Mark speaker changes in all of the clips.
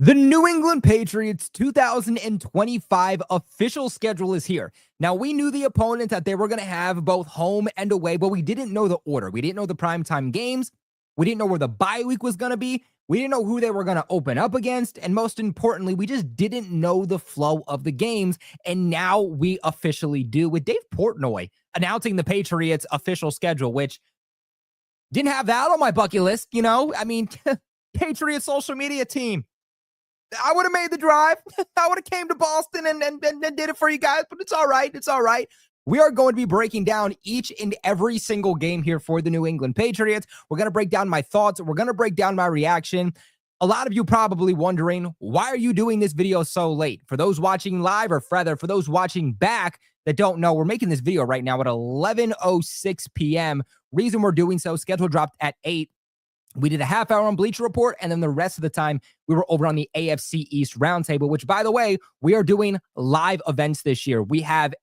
Speaker 1: The New England Patriots 2025 official schedule is here. Now, we knew the opponents that they were going to have both home and away, but we didn't know the order. We didn't know the primetime games. We didn't know where the bye week was going to be. We didn't know who they were going to open up against. And most importantly, we just didn't know the flow of the games. And now we officially do, with Dave Portnoy announcing the Patriots official schedule, which didn't have that on my bucket list. I mean, Patriots social media team. I would have made the drive. I would have came to Boston and did it for you guys, but it's all right. It's all right. We are going to be breaking down each and every single game here for the New England Patriots. We're going to break down my thoughts. We're going to break down my reaction. A lot of you probably wondering, why are you doing this video so late? For those watching live, or rather for those watching back that don't know, we're making this video right now at 11:06 p.m. Reason we're doing so, schedule dropped at 8. We did a half hour on Bleacher Report, and then the rest of the time we were over on the AFC East Roundtable, which, by the way, we are doing live events this year. We have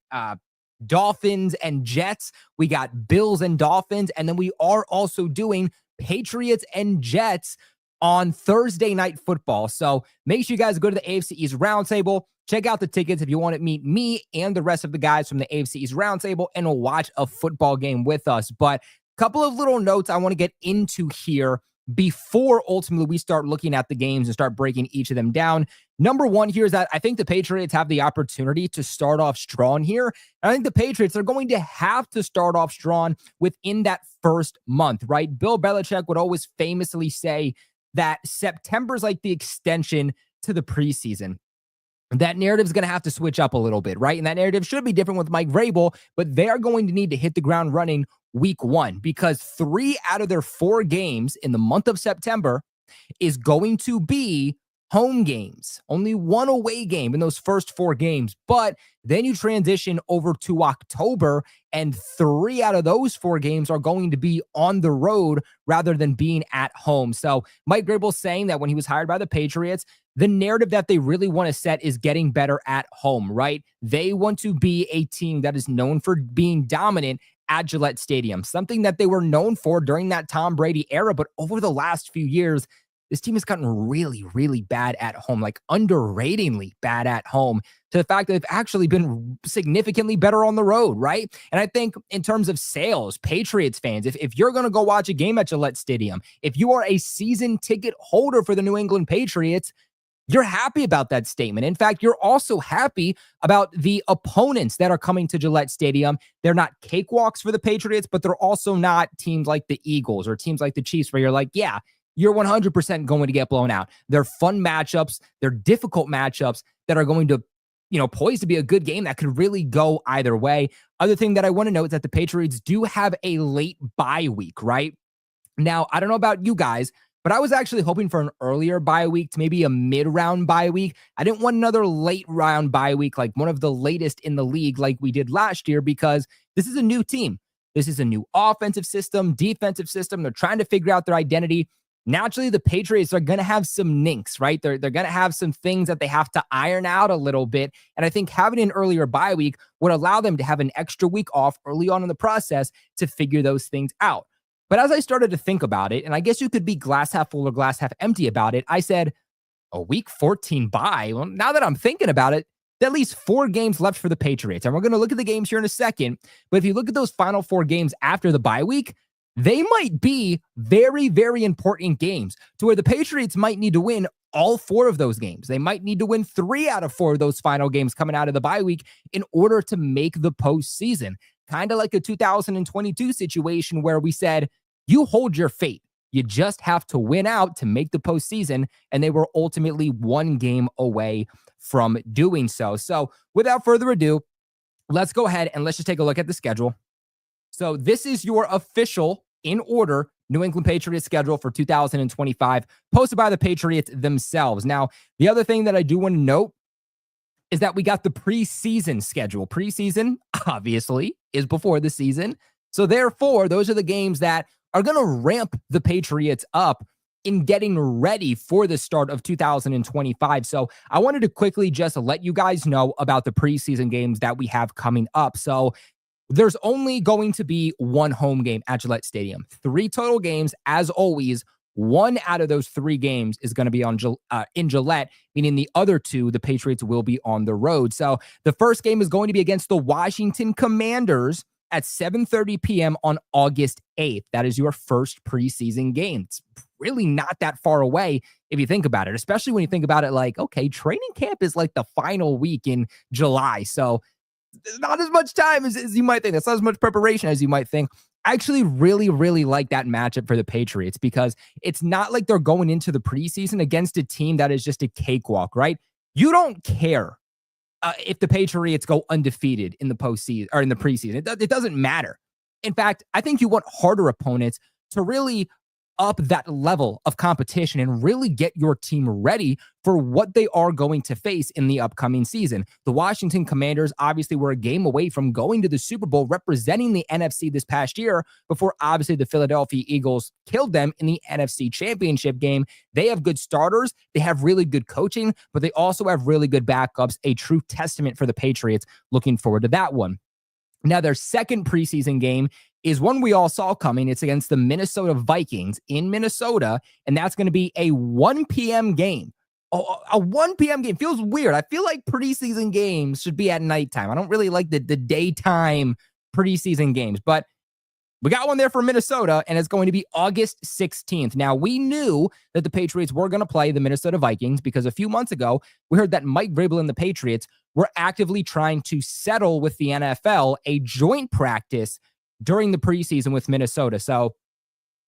Speaker 1: Dolphins and Jets. We got Bills and Dolphins, and then we are also doing Patriots and Jets on Thursday Night Football. So make sure you guys go to the AFC East Roundtable. Check out the tickets if you want to meet me and the rest of the guys from the AFC East Roundtable and watch a football game with us. But couple of little notes I want to get into here before ultimately we start looking at the games and start breaking each of them down. Number one here is that I think the Patriots have the opportunity to start off strong here. And I think the Patriots are going to have to start off strong within that first month, right? Bill Belichick would always famously say that September is like the extension to the preseason. That narrative is going to have to switch up a little bit, right? And that narrative should be different with Mike Vrabel, but they are going to need to hit the ground running week one, because 3 out of their 4 games in the month of September is going to be home games. Only 1 away game in those first 4 games. But then you transition over to October, and 3 out of those 4 games are going to be on the road rather than being at home. So Mike Vrabel saying that when he was hired by the Patriots, the narrative that they really want to set is getting better at home, right? They want to be a team that is known for being dominant at Gillette Stadium, something that they were known for during that Tom Brady era. But over the last few years, this team has gotten really, really bad at home, like underratingly bad at home, to the fact that they've actually been significantly better on the road, right? And I think in terms of sales, Patriots fans, if you're going to go watch a game at Gillette Stadium, if you are a season ticket holder for the New England Patriots, you're happy about that statement. In fact, you're also happy about the opponents that are coming to Gillette Stadium. They're not cakewalks for the Patriots, but they're also not teams like the Eagles or teams like the Chiefs where you're like, yeah, you're 100% going to get blown out. They're fun matchups. They're difficult matchups that are going to, poised to be a good game that could really go either way. Other thing that I want to note is that the Patriots do have a late bye week, right? Now, I don't know about you guys, but I was actually hoping for an earlier bye week to maybe a mid-round bye week. I didn't want another late round bye week, like one of the latest in the league like we did last year, because this is a new team. This is a new offensive system, defensive system. They're trying to figure out their identity. Naturally, the Patriots are going to have some ninks, right? They're going to have some things that they have to iron out a little bit. And I think having an earlier bye week would allow them to have an extra week off early on in the process to figure those things out. But as I started to think about it, and I guess you could be glass half full or glass half empty about it, I said, a week 14 bye? Well, now that I'm thinking about it, at least 4 games left for the Patriots. And we're going to look at the games here in a second. But if you look at those final 4 games after the bye week, they might be very, very important games to where the Patriots might need to win all 4 of those games. They might need to win 3 out of 4 of those final games coming out of the bye week in order to make the postseason. Kind of like a 2022 situation where we said, you hold your fate. You just have to win out to make the postseason. And they were ultimately 1 game away from doing so. So without further ado, let's go ahead and let's just take a look at the schedule. So this is your official, in order, New England Patriots schedule for 2025, posted by the Patriots themselves. Now, the other thing that I do want to note is that we got the preseason schedule. Preseason, obviously, is before the season. So therefore, those are the games that are going to ramp the Patriots up in getting ready for the start of 2025. So I wanted to quickly just let you guys know about the preseason games that we have coming up. So there's only going to be 1 home game at Gillette Stadium. 3 total games, as always, One out of those 3 games is going to be in Gillette, meaning the other 2, the Patriots will be on the road. So the first game is going to be against the Washington Commanders at 7:30 p.m. on August 8th. That is your first preseason game. It's really not that far away if you think about it, especially when you think about it like, okay, training camp is like the final week in July. So there's not as much time as you might think. That's not as much preparation as you might think. I actually really, really like that matchup for the Patriots because it's not like they're going into the preseason against a team that is just a cakewalk, right? You don't care if the Patriots go undefeated in the postseason or in the preseason. It doesn't matter. In fact, I think you want harder opponents to really up that level of competition and really get your team ready for what they are going to face in the upcoming season. The Washington Commanders obviously were a game away from going to the Super Bowl representing the NFC this past year before obviously the Philadelphia Eagles killed them in the NFC Championship game. They have good starters. They have really good coaching, but they also have really good backups, a true testament for the Patriots. Looking forward to that one. Now, their second preseason game is one we all saw coming. It's against the Minnesota Vikings in Minnesota, and that's going to be a 1 p.m. game. A 1 p.m. game feels weird. I feel like preseason games should be at nighttime. I don't really like the daytime preseason games, but we got one there for Minnesota, and it's going to be August 16th. Now, we knew that the Patriots were going to play the Minnesota Vikings because a few months ago, we heard that Mike Vrabel and the Patriots were actively trying to settle with the NFL a joint practice during the preseason with Minnesota. So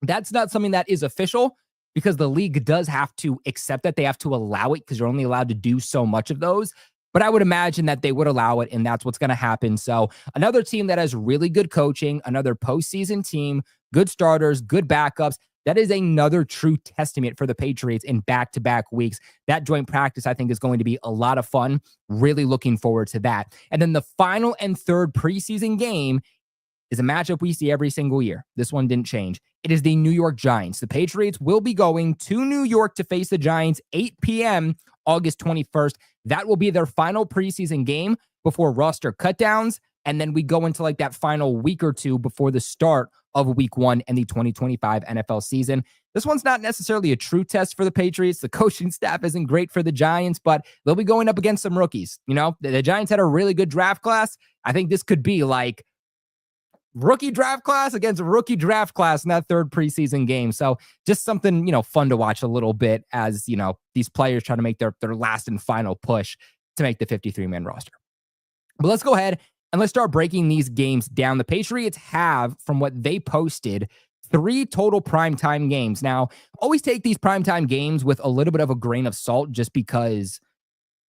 Speaker 1: that's not something that is official because the league does have to accept that. They have to allow it because you're only allowed to do so much of those. But I would imagine that they would allow it, and that's what's going to happen. So another team that has really good coaching, another postseason team, good starters, good backups. That is another true testament for the Patriots in back-to-back weeks. That joint practice, I think, is going to be a lot of fun. Really looking forward to that. And then the final and third preseason game is a matchup we see every single year. This one didn't change. It is the New York Giants. The Patriots will be going to New York to face the Giants 8 p.m. August 21st. That will be their final preseason game before roster cutdowns. And then we go into like that final week or two before the start of week 1 and the 2025 NFL season. This one's not necessarily a true test for the Patriots. The coaching staff isn't great for the Giants, but they'll be going up against some rookies. You know, the Giants had a really good draft class. I think this could be like rookie draft class against rookie draft class in that third preseason game. So just something, fun to watch a little bit as, these players try to make their last and final push to make the 53-man roster. But let's go ahead and let's start breaking these games down. The Patriots have, from what they posted, 3 total primetime games. Now, always take these primetime games with a little bit of a grain of salt just because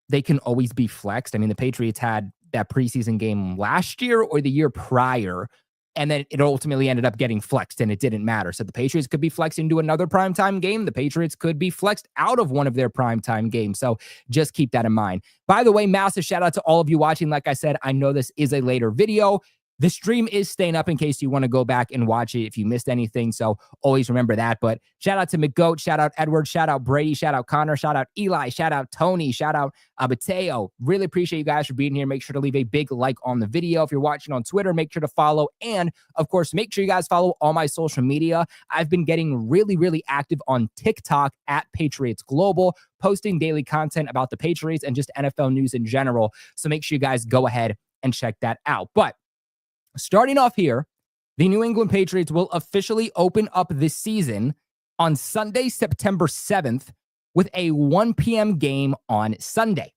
Speaker 1: they can always be flexed. I mean, the Patriots had that preseason game last year or the year prior, and then it ultimately ended up getting flexed, and it didn't matter. So the Patriots could be flexed into another primetime game. The Patriots could be flexed out of one of their primetime games. So just keep that in mind. By the way, massive shout out to all of you watching. Like I said, I know this is a later video. The stream is staying up in case you want to go back and watch it if you missed anything. So always remember that. But shout out to McGoat, shout out Edward, shout out Brady, shout out Connor, shout out Eli, shout out Tony, shout out Mateo. Really appreciate you guys for being here. Make sure to leave a big like on the video. If you're watching on Twitter, make sure to follow. And of course, make sure you guys follow all my social media. I've been getting really, really active on TikTok at Patriots Global, posting daily content about the Patriots and just NFL news in general. So make sure you guys go ahead and check that out. But starting off here, the New England Patriots will officially open up this season on Sunday, September 7th, with a 1 p.m. game on Sunday.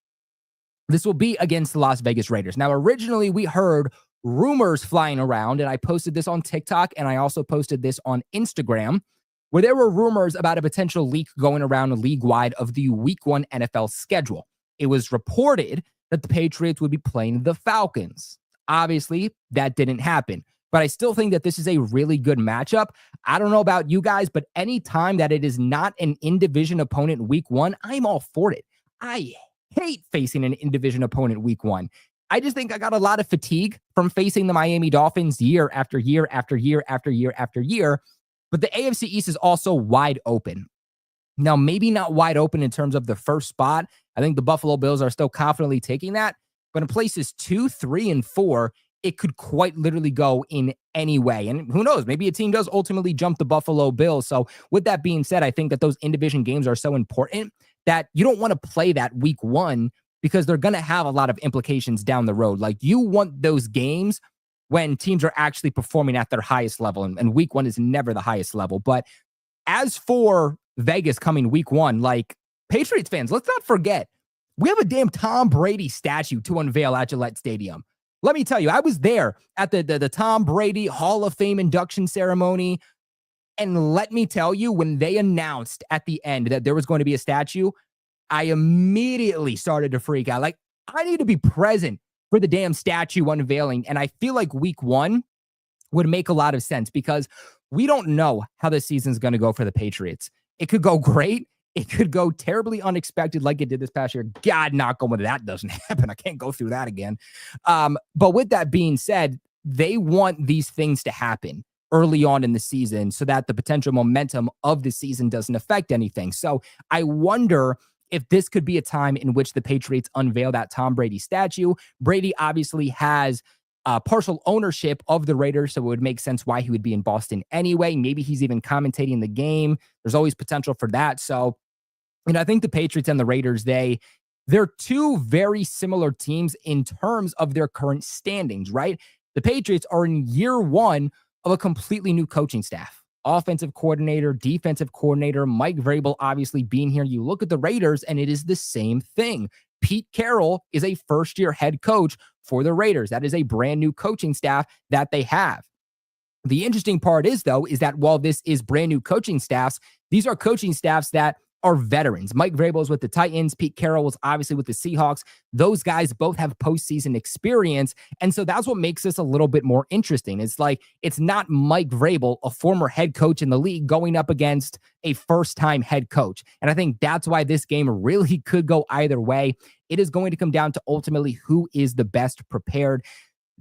Speaker 1: This will be against the Las Vegas Raiders. Now, originally, we heard rumors flying around, and I posted this on TikTok, and I also posted this on Instagram, where there were rumors about a potential leak going around league-wide of the Week 1 NFL schedule. It was reported that the Patriots would be playing the Falcons. Obviously, that didn't happen, but I still think that this is a really good matchup. I don't know about you guys, but any time that it is not an in-division opponent week 1, I'm all for it. I hate facing an in-division opponent week 1. I just think I got a lot of fatigue from facing the Miami Dolphins year after year after year after year after year, but the AFC East is also wide open. Now, maybe not wide open in terms of the first spot. I think the Buffalo Bills are still confidently taking that. But in places 2, 3, and 4, it could quite literally go in any way. And who knows, maybe a team does ultimately jump the Buffalo Bills. So with that being said, I think that those in-division games are so important that you don't want to play that week one because they're going to have a lot of implications down the road. Like, you want those games when teams are actually performing at their highest level. And week one is never the highest level. But as for Vegas coming week one, like, Patriots fans, let's not forget, we have a damn Tom Brady statue to unveil at Gillette Stadium. Let me tell you, I was there at the Tom Brady Hall of Fame induction ceremony. And let me tell you, when they announced at the end that there was going to be a statue, I immediately started to freak out. Like, I need to be present for the damn statue unveiling. And I feel like week one would make a lot of sense because we don't know how the season's going to go for the Patriots. It could go great. It could go terribly unexpected like it did this past year. God, knock on wood, that doesn't happen. I can't go through that again. But with that being said, they want these things to happen early on in the season so that the potential momentum of the season doesn't affect anything. So I wonder if this could be a time in which the Patriots unveil that Tom Brady statue. Brady obviously has partial ownership of the Raiders, so it would make sense why he would be in Boston anyway. Maybe he's even commentating the game. There's always potential for that. So, I think the Patriots and the Raiders, they're two very similar teams in terms of their current standings, right? The Patriots are in year one of a completely new coaching staff. Offensive coordinator, defensive coordinator, Mike Vrabel obviously being here. You look at the Raiders and it is the same thing. Pete Carroll is a first-year head coach for the Raiders. That is a brand new coaching staff that they have. The interesting part is, though, is that while this is brand new coaching staffs, these are coaching staffs that are veterans. Mike Vrabel is with the Titans. Pete Carroll was obviously with the Seahawks. Those guys both have postseason experience. And so that's what makes this a little bit more interesting. It's like, it's not Mike Vrabel, a former head coach in the league, going up against a first-time head coach. And I think that's why this game really could go either way. It is going to come down to ultimately who is the best prepared.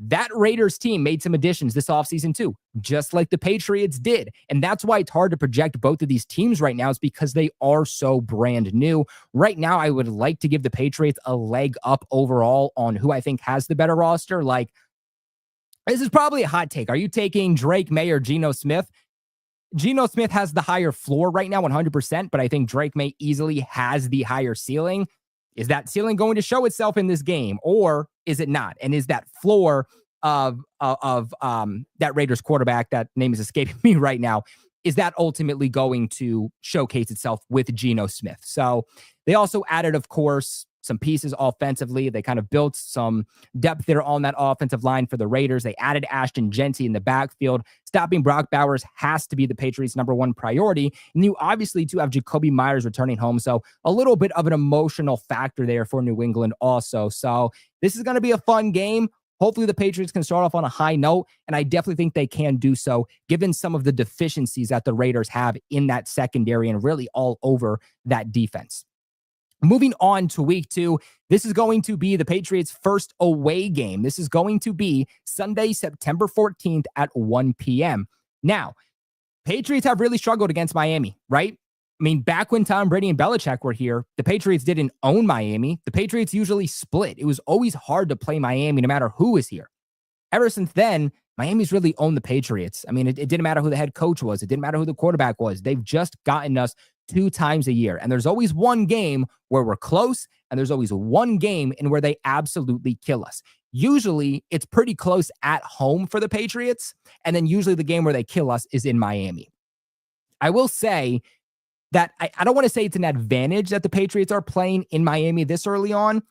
Speaker 1: That Raiders team made some additions this offseason too, just like the Patriots did. And that's why it's hard to project both of these teams right now, is because they are so brand new. Right now, I would like to give the Patriots a leg up overall on who I think has the better roster. Like, this is probably a hot take. Are you taking Drake Maye or Geno Smith? Geno Smith has the higher floor right now, 100%, but I think Drake Maye easily has the higher ceiling. Is that ceiling going to show itself in this game, or is it not? And is that floor of that Raiders quarterback, that name is escaping me right now, is that ultimately going to showcase itself with Geno Smith? So they also added, of course, some pieces offensively. They kind of built some depth there on that offensive line for the Raiders. They added Ashton Genty in the backfield. Stopping Brock Bowers has to be the Patriots' number one priority. And you obviously do have Jacoby Myers returning home. So a little bit of an emotional factor there for New England also. So this is going to be a fun game. Hopefully the Patriots can start off on a high note, and I definitely think they can do so, given some of the deficiencies that the Raiders have in that secondary and really all over that defense. Moving on to week two, this is going to be the Patriots' first away game. This is going to be Sunday, September 14th at 1 p.m. Now, Patriots have really struggled against Miami, right? I mean, back when Tom Brady and Belichick were here, the Patriots didn't own Miami. The Patriots usually split. It was always hard to play Miami no matter who was here. Ever since then, Miami's really owned the Patriots. I mean, it didn't matter who the head coach was. It didn't matter who the quarterback was. They've just gotten us 2 times a year. And there's always one game where we're close, and there's always one game in where they absolutely kill us. Usually, it's pretty close at home for the Patriots, and then usually the game where they kill us is in Miami. I will say that I don't want to say it's an advantage that the Patriots are playing in Miami this early on,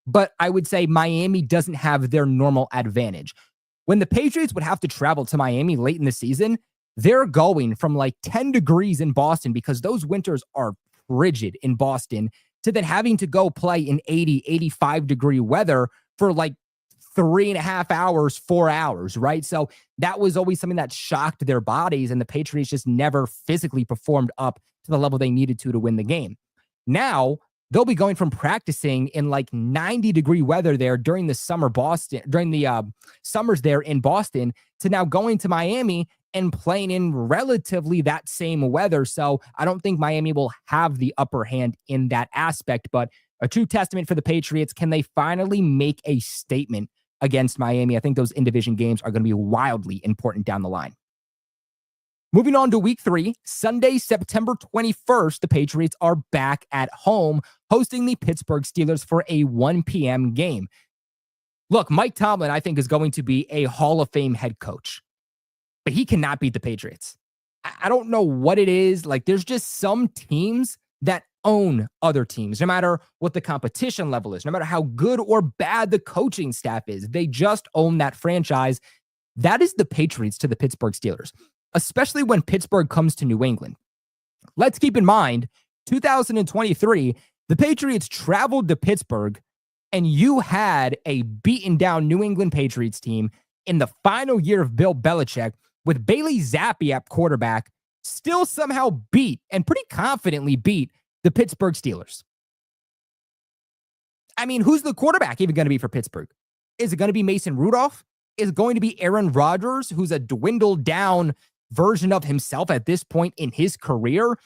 Speaker 1: but I would say Miami doesn't have their normal advantage. When the Patriots would have to travel to Miami late in the season, they're going from like 10 degrees in Boston, because those winters are frigid in Boston, to then having to go play in 80, 85 degree weather for like 3.5 hours, 4 hours, right? So that was always something that shocked their bodies, and the Patriots just never physically performed up to the level they needed to win the game. Now, they'll be going from practicing in like 90 degree weather there during the summers there in Boston, to now going to Miami and playing in relatively that same weather. So I don't think Miami will have the upper hand in that aspect, but a true testament for the Patriots. Can they finally make a statement against Miami. I think those in-division games are going to be wildly important down the line. Moving on to week 3, Sunday, September 21st, the Patriots are back at home hosting the Pittsburgh Steelers for a 1 p.m. game. Look, Mike Tomlin, I think, is going to be a Hall of Fame head coach, but he cannot beat the Patriots. I don't know what it is. Like, there's just some teams that own other teams, no matter what the competition level is, no matter how good or bad the coaching staff is. They just own that franchise. That is the Patriots to the Pittsburgh Steelers, especially when Pittsburgh comes to New England. Let's keep in mind, 2023, the Patriots traveled to Pittsburgh, and you had a beaten down New England Patriots team in the final year of Bill Belichick with Bailey Zappi at quarterback, still somehow beat and pretty confidently beat the Pittsburgh Steelers. I mean, who's the quarterback even going to be for Pittsburgh? Is it going to be Mason Rudolph? Is it going to be Aaron Rodgers, who's a dwindled down version of himself at this point in his career,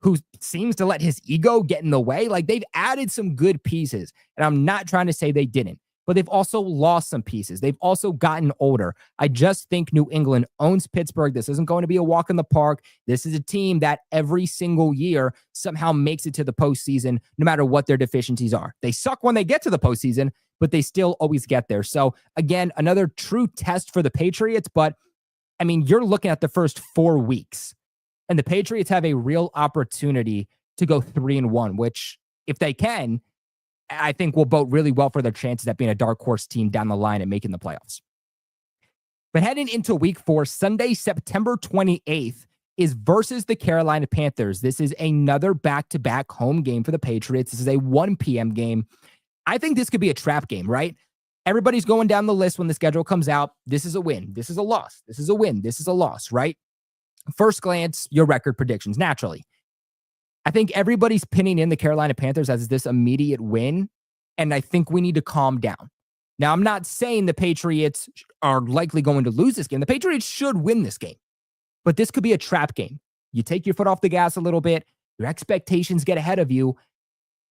Speaker 1: who seems to let his ego get in the way? Like, they've added some good pieces, and I'm not trying to say they didn't, but they've also lost some pieces. They've also gotten older. I just think New England owns Pittsburgh. This isn't going to be a walk in the park. This is a team that every single year somehow makes it to the postseason, no matter what their deficiencies are. They suck when they get to the postseason, but they still always get there. So again, another true test for the Patriots. But I mean, you're looking at the first 4 weeks, and the Patriots have a real opportunity to go 3-1, which, if they can, I think will bode really well for their chances at being a dark horse team down the line and making the playoffs. But heading into week 4, Sunday, September 28th, is versus the Carolina Panthers. This is another back-to-back home game for the Patriots. This is a 1 p.m. game. I think this could be a trap game, right? Everybody's going down the list when the schedule comes out. This is a win. This is a loss. This is a win. This is a loss, right? First glance, your record predictions, naturally. I think everybody's pinning in the Carolina Panthers as this immediate win, and I think we need to calm down. Now, I'm not saying the Patriots are likely going to lose this game. The Patriots should win this game, but this could be a trap game. You take your foot off the gas a little bit, your expectations get ahead of you,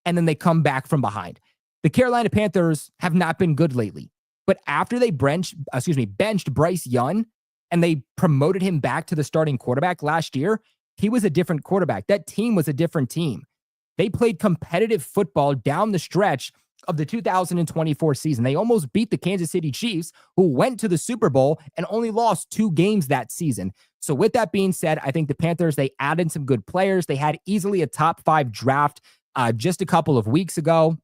Speaker 1: and then they come back from behind. The Carolina Panthers have not been good lately, but after they benched Bryce Young and they promoted him back to the starting quarterback last year, he was a different quarterback. That team was a different team. They played competitive football down the stretch of the 2024 season. They almost beat the Kansas City Chiefs, who went to the Super Bowl and only lost 2 games that season. So with that being said, I think the Panthers, they added some good players. They had easily a top 5 draft just a couple of weeks ago.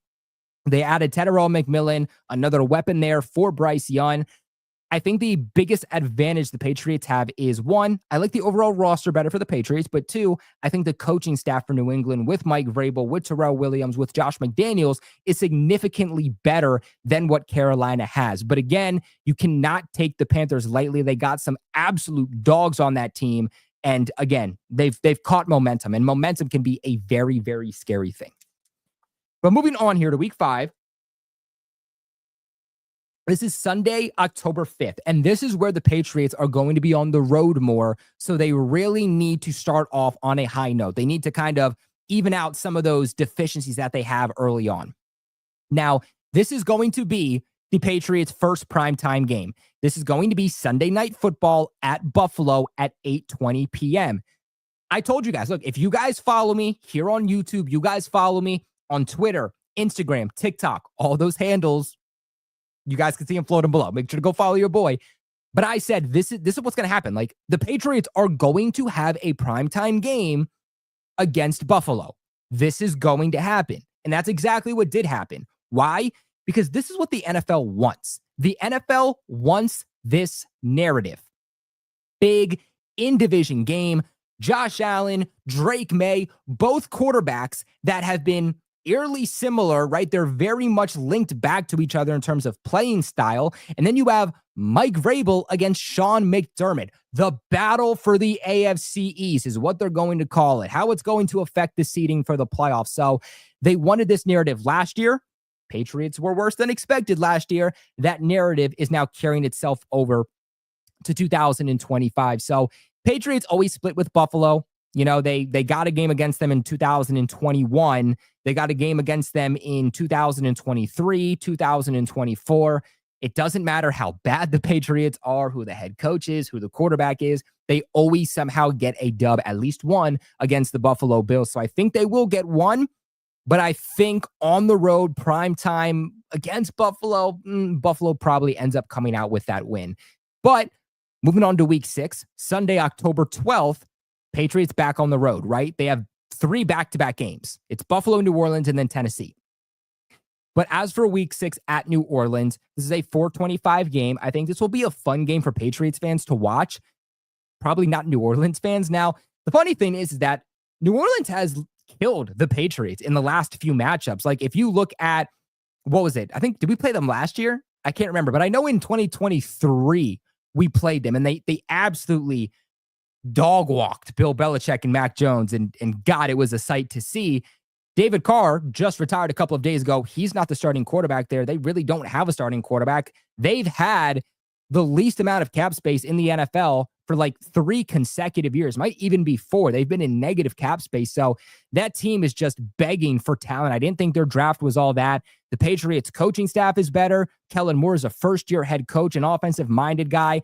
Speaker 1: They added Tedderell McMillan, another weapon there for Bryce Young. I think the biggest advantage the Patriots have is, 1, I like the overall roster better for the Patriots, but 2, I think the coaching staff for New England with Mike Vrabel, with Terrell Williams, with Josh McDaniels is significantly better than what Carolina has. But again, you cannot take the Panthers lightly. They got some absolute dogs on that team. And again, they've caught momentum, and momentum can be a very, very scary thing. But moving on here to week 5, this is Sunday, October 5th, and this is where the Patriots are going to be on the road more, so they really need to start off on a high note. They need to kind of even out some of those deficiencies that they have early on. Now, this is going to be the Patriots' first primetime game. This is going to be Sunday Night Football at Buffalo at 8:20 p.m. I told you guys, look, if you guys follow me here on YouTube, you guys follow me on Twitter, Instagram, TikTok, all those handles, you guys can see them floating below. Make sure to go follow your boy. But I said, this is what's going to happen. Like, the Patriots are going to have a primetime game against Buffalo. This is going to happen. And that's exactly what did happen. Why? Because this is what the NFL wants. The NFL wants this narrative. Big in-division game. Josh Allen, Drake Maye, both quarterbacks that have been eerily similar, right? They're very much linked back to each other in terms of playing style. And then you have Mike Vrabel against Sean McDermott. The battle for the AFC East is what they're going to call it, how it's going to affect the seeding for the playoffs. So they wanted this narrative last year. Patriots were worse than expected last year. That narrative is now carrying itself over to 2025. So Patriots always split with Buffalo. You know, they got a game against them in 2021. They got a game against them in 2023, 2024. It doesn't matter how bad the Patriots are, who the head coach is, who the quarterback is. They always somehow get a dub, at least one, against the Buffalo Bills. So I think they will get one, but I think on the road, prime time against Buffalo, Buffalo probably ends up coming out with that win. But moving on to week 6, Sunday, October 12th, Patriots back on the road, right? They have 3 back-to-back games. It's Buffalo, New Orleans, and then Tennessee. But as for week 6 at New Orleans, this is a 4:25 game. I think this will be a fun game for Patriots fans to watch. Probably not New Orleans fans. Now, the funny thing is that New Orleans has killed the Patriots in the last few matchups. Like, if you look at, what was it? I think, did we play them last year? I can't remember, but I know in 2023, we played them, and they absolutely dog walked Bill Belichick and Mac Jones, and God, it was a sight to see. David Carr just retired a couple of days ago. He's not the starting quarterback there. They really don't have a starting quarterback. They've had the least amount of cap space in the NFL for like 3 consecutive years, might even be 4. They've been in negative cap space. So that team is just begging for talent. I didn't think their draft was all that. The Patriots coaching staff is better. Kellen Moore is a first-year head coach, an offensive-minded guy.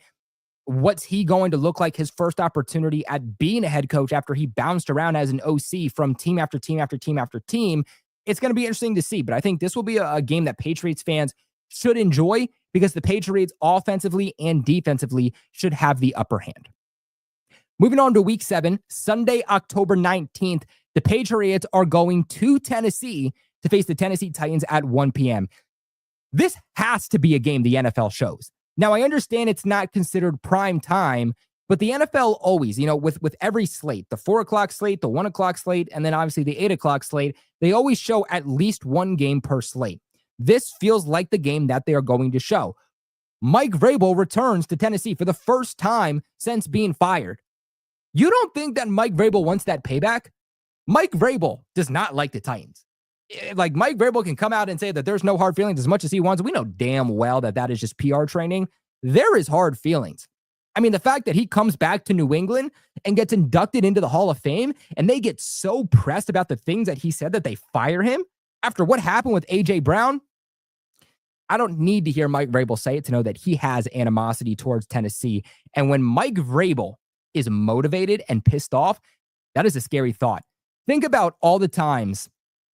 Speaker 1: What's he going to look like his first opportunity at being a head coach after he bounced around as an OC from team after team after team after team? It's going to be interesting to see, but I think this will be a game that Patriots fans should enjoy because the Patriots offensively and defensively should have the upper hand. Moving on to week 7, Sunday, October 19th, the Patriots are going to Tennessee to face the Tennessee Titans at 1 p.m. This has to be a game the NFL shows. Now, I understand it's not considered prime time, but the NFL always, with every slate, the 4 o'clock slate, the 1 o'clock slate, and then obviously the 8 o'clock slate, they always show at least one game per slate. This feels like the game that they are going to show. Mike Vrabel returns to Tennessee for the first time since being fired. You don't think that Mike Vrabel wants that payback? Mike Vrabel does not like the Titans. Like, Mike Vrabel can come out and say that there's no hard feelings as much as he wants. We know damn well that is just PR training. There is hard feelings. I mean, the fact that he comes back to New England and gets inducted into the Hall of Fame, and they get so pressed about the things that he said that they fire him after what happened with A.J. Brown. I don't need to hear Mike Vrabel say it to know that he has animosity towards Tennessee. And when Mike Vrabel is motivated and pissed off, that is a scary thought. Think about all the times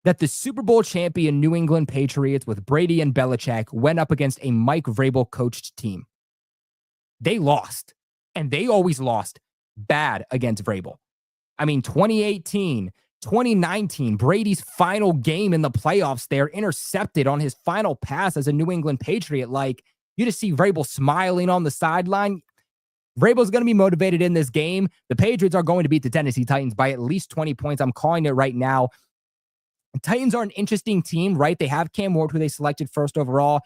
Speaker 1: that the Super Bowl champion New England Patriots with Brady and Belichick went up against a Mike Vrabel coached team. They lost, and they always lost bad against Vrabel. I mean, 2018, 2019, Brady's final game in the playoffs there, intercepted on his final pass as a New England Patriot. Like, you just see Vrabel smiling on the sideline. Vrabel's going to be motivated in this game. The Patriots are going to beat the Tennessee Titans by at least 20 points. I'm calling it right now. The Titans are an interesting team, right? They have Cam Ward, who they selected first overall,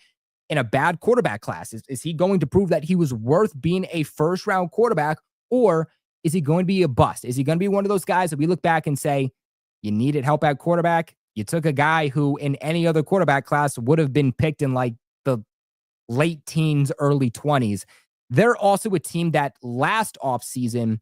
Speaker 1: in a bad quarterback class. Is he going to prove that he was worth being a first-round quarterback, or is he going to be a bust? Is he going to be one of those guys that we look back and say, you needed help at quarterback? You took a guy who in any other quarterback class would have been picked in like the late teens, early 20s. They're also a team that last offseason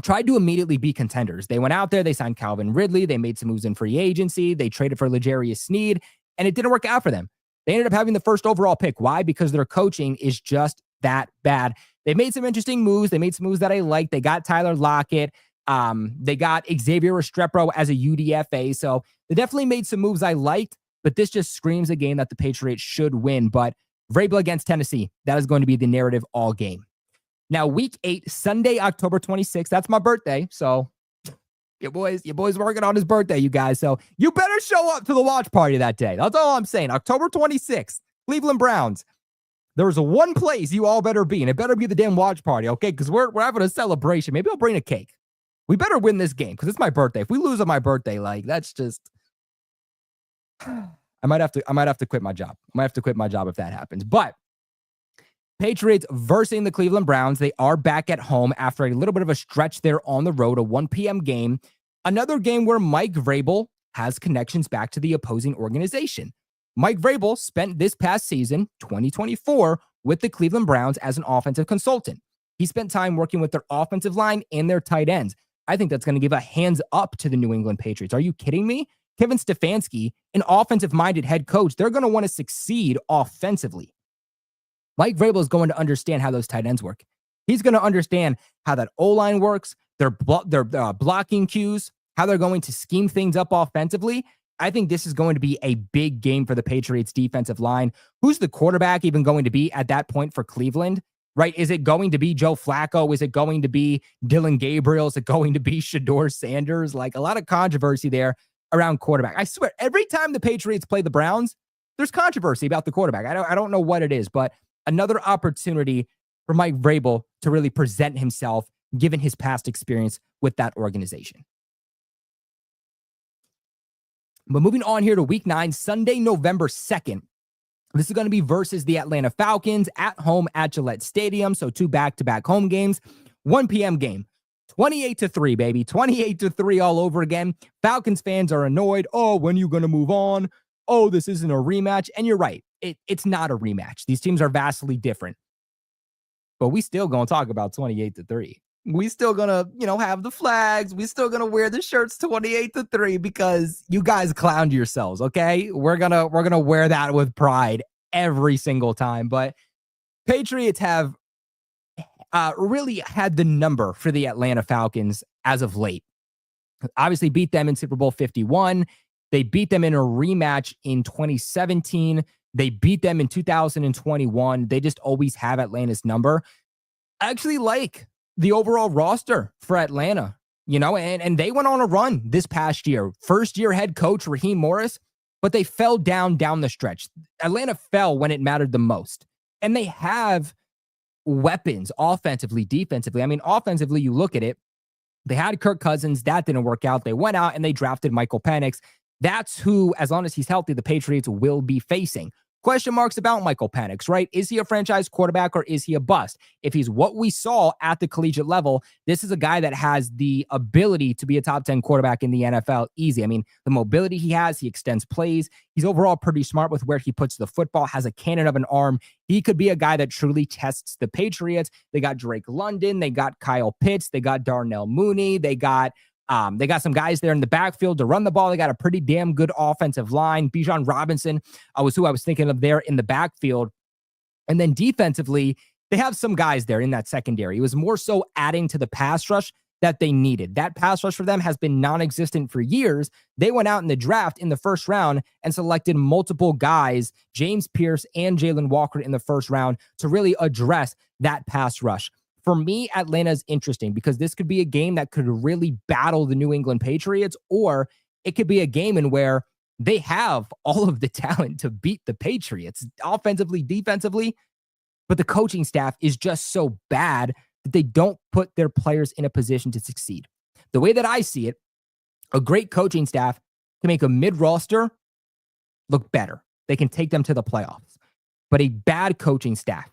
Speaker 1: tried to immediately be contenders. They went out there, they signed Calvin Ridley, they made some moves in free agency, they traded for L'Jarius Sneed, and it didn't work out for them. They ended up having the first overall pick. Why? Because their coaching is just that bad. They made some interesting moves. They made some moves that I liked. They got Tyler Lockett. They got Xavier Restrepo as a UDFA. So they definitely made some moves I liked, but this just screams a game that the Patriots should win. But Vrabel against Tennessee, that is going to be the narrative all game. Now, week 8, Sunday, October 26th. That's my birthday. So your boy's working on his birthday, you guys. So you better show up to the watch party that day. That's all I'm saying. October 26th, Cleveland Browns. There's one place you all better be, and it better be the damn watch party, okay? Because we're having a celebration. Maybe I'll bring a cake. We better win this game because it's my birthday. If we lose on my birthday, like, that's just I might have to quit my job. I might have to quit my job if that happens. But Patriots versus the Cleveland Browns. They are back at home after a little bit of a stretch there on the road, a 1 p.m. game. Another game where Mike Vrabel has connections back to the opposing organization. Mike Vrabel spent this past season, 2024, with the Cleveland Browns as an offensive consultant. He spent time working with their offensive line and their tight ends. I think that's going to give a hands up to the New England Patriots. Are you kidding me? Kevin Stefanski, an offensive-minded head coach, they're going to want to succeed offensively. Mike Vrabel is going to understand how those tight ends work. He's going to understand how that O-line works, their blocking cues, how they're going to scheme things up offensively. I think this is going to be a big game for the Patriots defensive line. Who's the quarterback even going to be at that point for Cleveland? Right? Is it going to be Joe Flacco? Is it going to be Dylan Gabriel? Is it going to be Shador Sanders? Like, a lot of controversy there around quarterback. I swear, every time the Patriots play the Browns, there's controversy about the quarterback. I don't know what it is, but another opportunity for Mike Vrabel to really present himself, given his past experience with that organization. But moving on here to week 9, Sunday, November 2nd. This is going to be versus the Atlanta Falcons at home at Gillette Stadium. So 2 back-to-back home games, 1 p.m. game. 28-3, baby. 28-3 all over again. Falcons fans are annoyed. Oh, when are you going to move on? Oh, this isn't a rematch. And you're right. It's not a rematch. These teams are vastly different. But we still going to talk about 28-3. We still going to, have the flags. We still going to wear the shirts 28-3 because you guys clowned yourselves, okay? We're going to wear that with pride every single time. But Patriots have really had the number for the Atlanta Falcons as of late. Obviously beat them in Super Bowl 51. They beat them in a rematch in 2017. They beat them in 2021. They just always have Atlanta's number. I actually like the overall roster for Atlanta, and they went on a run this past year. First year head coach Raheem Morris, but they fell down the stretch. Atlanta fell when it mattered the most. And they have weapons offensively, defensively. I mean, offensively, you look at it, they had Kirk Cousins. That didn't work out. They went out and they drafted Michael Penix. That's who, as long as he's healthy, the Patriots will be facing. Question marks about Michael Penix, right? Is he a franchise quarterback or is he a bust? If he's what we saw at the collegiate level, this is a guy that has the ability to be a top 10 quarterback in the NFL easy. I mean, the mobility he has, he extends plays. He's overall pretty smart with where he puts the football, has a cannon of an arm. He could be a guy that truly tests the Patriots. They got Drake London. They got Kyle Pitts. They got Darnell Mooney. They got some guys there in the backfield to run the ball. They got a pretty damn good offensive line. Bijan Robinson was who I was thinking of there in the backfield. And then defensively, they have some guys there in that secondary. It was more so adding to the pass rush that they needed. That pass rush for them has been non-existent for years. They went out in the draft in the first round and selected multiple guys, James Pierce and Jalen Walker in the first round, to really address that pass rush. For me, Atlanta is interesting because this could be a game that could really battle the New England Patriots, or it could be a game in where they have all of the talent to beat the Patriots offensively, defensively, but the coaching staff is just so bad that they don't put their players in a position to succeed. The way that I see it, a great coaching staff can make a mid-roster look better. They can take them to the playoffs. But a bad coaching staff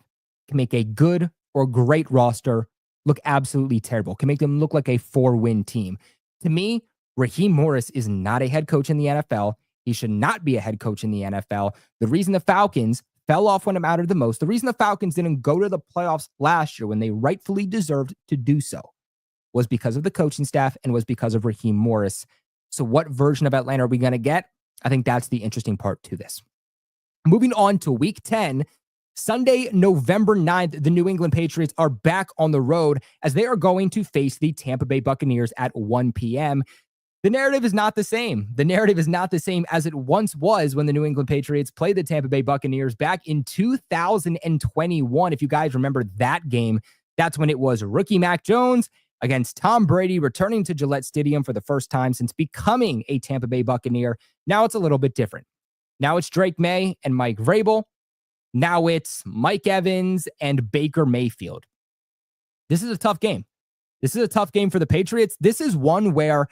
Speaker 1: can make a good or great roster look absolutely terrible, can make them look like a 4-win team. To me, Raheem Morris is not a head coach in the NFL. He should not be a head coach in the NFL. The reason the Falcons fell off when it mattered the most, the reason the Falcons didn't go to the playoffs last year when they rightfully deserved to do so, was because of the coaching staff and was because of Raheem Morris. So what version of Atlanta are we going to get? I think that's the interesting part to this. Moving on to week 10, Sunday, November 9th, the New England Patriots are back on the road as they are going to face the Tampa Bay Buccaneers at 1 p.m. The narrative is not the same. The narrative is not the same as it once was when the New England Patriots played the Tampa Bay Buccaneers back in 2021. If you guys remember that game, that's when it was rookie Mac Jones against Tom Brady returning to Gillette Stadium for the first time since becoming a Tampa Bay Buccaneer. Now it's a little bit different. Now it's Drake Maye and Mike Vrabel. Now it's Mike Evans and Baker Mayfield. This is a tough game. This is a tough game for the Patriots. This is one where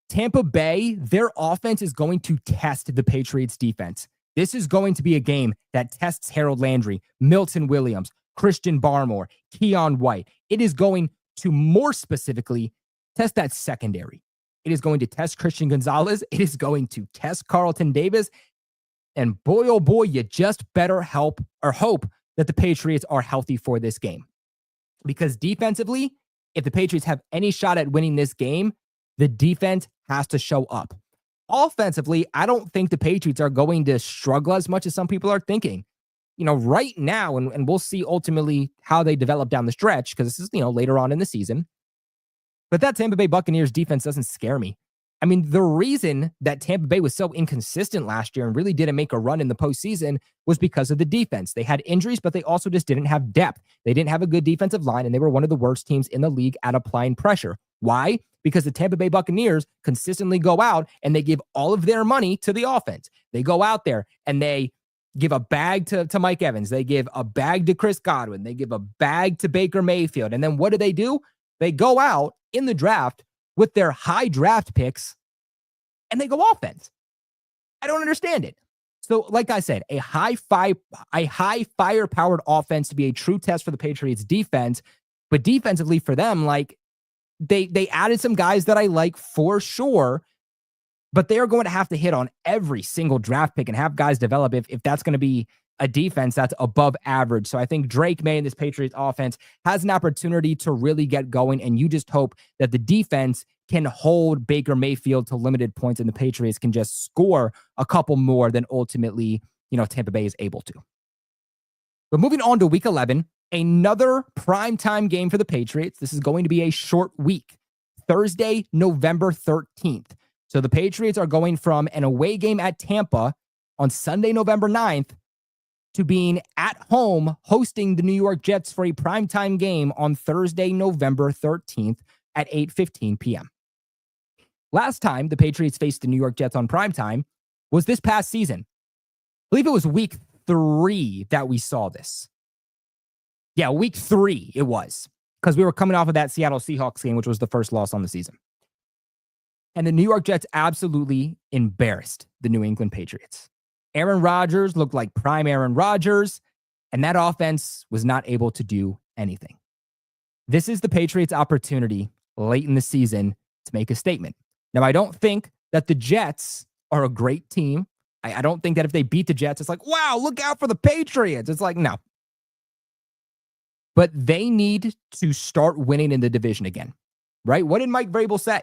Speaker 1: Tampa Bay, their offense is going to test the Patriots defense. This is going to be a game that tests Harold Landry, Milton Williams, Christian Barmore, Keon White. It is going to more specifically test that secondary. It is going to test Christian Gonzalez. It is going to test Carlton Davis. And boy, oh boy, you just better hope that the Patriots are healthy for this game. Because defensively, if the Patriots have any shot at winning this game, the defense has to show up. Offensively, I don't think the Patriots are going to struggle as much as some people are thinking. right now, and we'll see ultimately how they develop down the stretch, because this is, later on in the season. But that Tampa Bay Buccaneers defense doesn't scare me. I mean, the reason that Tampa Bay was so inconsistent last year and really didn't make a run in the postseason was because of the defense. They had injuries, but they also just didn't have depth. They didn't have a good defensive line, and they were one of the worst teams in the league at applying pressure. Why? Because the Tampa Bay Buccaneers consistently go out and they give all of their money to the offense. They go out there and they give a bag to Mike Evans. They give a bag to Chris Godwin. They give a bag to Baker Mayfield. And then what do? They go out in the draft with their high draft picks and they go offense. I don't understand it. So, like I said, a high firepowered offense to be a true test for the Patriots defense. But defensively for them, like, they added some guys that I like for sure, but they are going to have to hit on every single draft pick and have guys develop if that's going to be a defense that's above average. So I think Drake Maye and this Patriots offense has an opportunity to really get going, and you just hope that the defense can hold Baker Mayfield to limited points and the Patriots can just score a couple more than ultimately, Tampa Bay is able to. But moving on to week 11, another primetime game for the Patriots. This is going to be a short week, Thursday, November 13th. So the Patriots are going from an away game at Tampa on Sunday, November 9th, to being at home hosting the New York Jets for a primetime game on Thursday, November 13th at 8:15 p.m. Last time the Patriots faced the New York Jets on primetime was this past season. I believe it was week 3 that we saw this. Yeah, week 3 it was, because we were coming off of that Seattle Seahawks game, which was the first loss on the season. And the New York Jets absolutely embarrassed the New England Patriots. Aaron Rodgers looked like prime Aaron Rodgers, and that offense was not able to do anything. This is the Patriots' opportunity late in the season to make a statement. Now, I don't think that the Jets are a great team. I don't think that if they beat the Jets, it's like, wow, look out for the Patriots. It's like, no. But they need to start winning in the division again, right? What did Mike Vrabel say?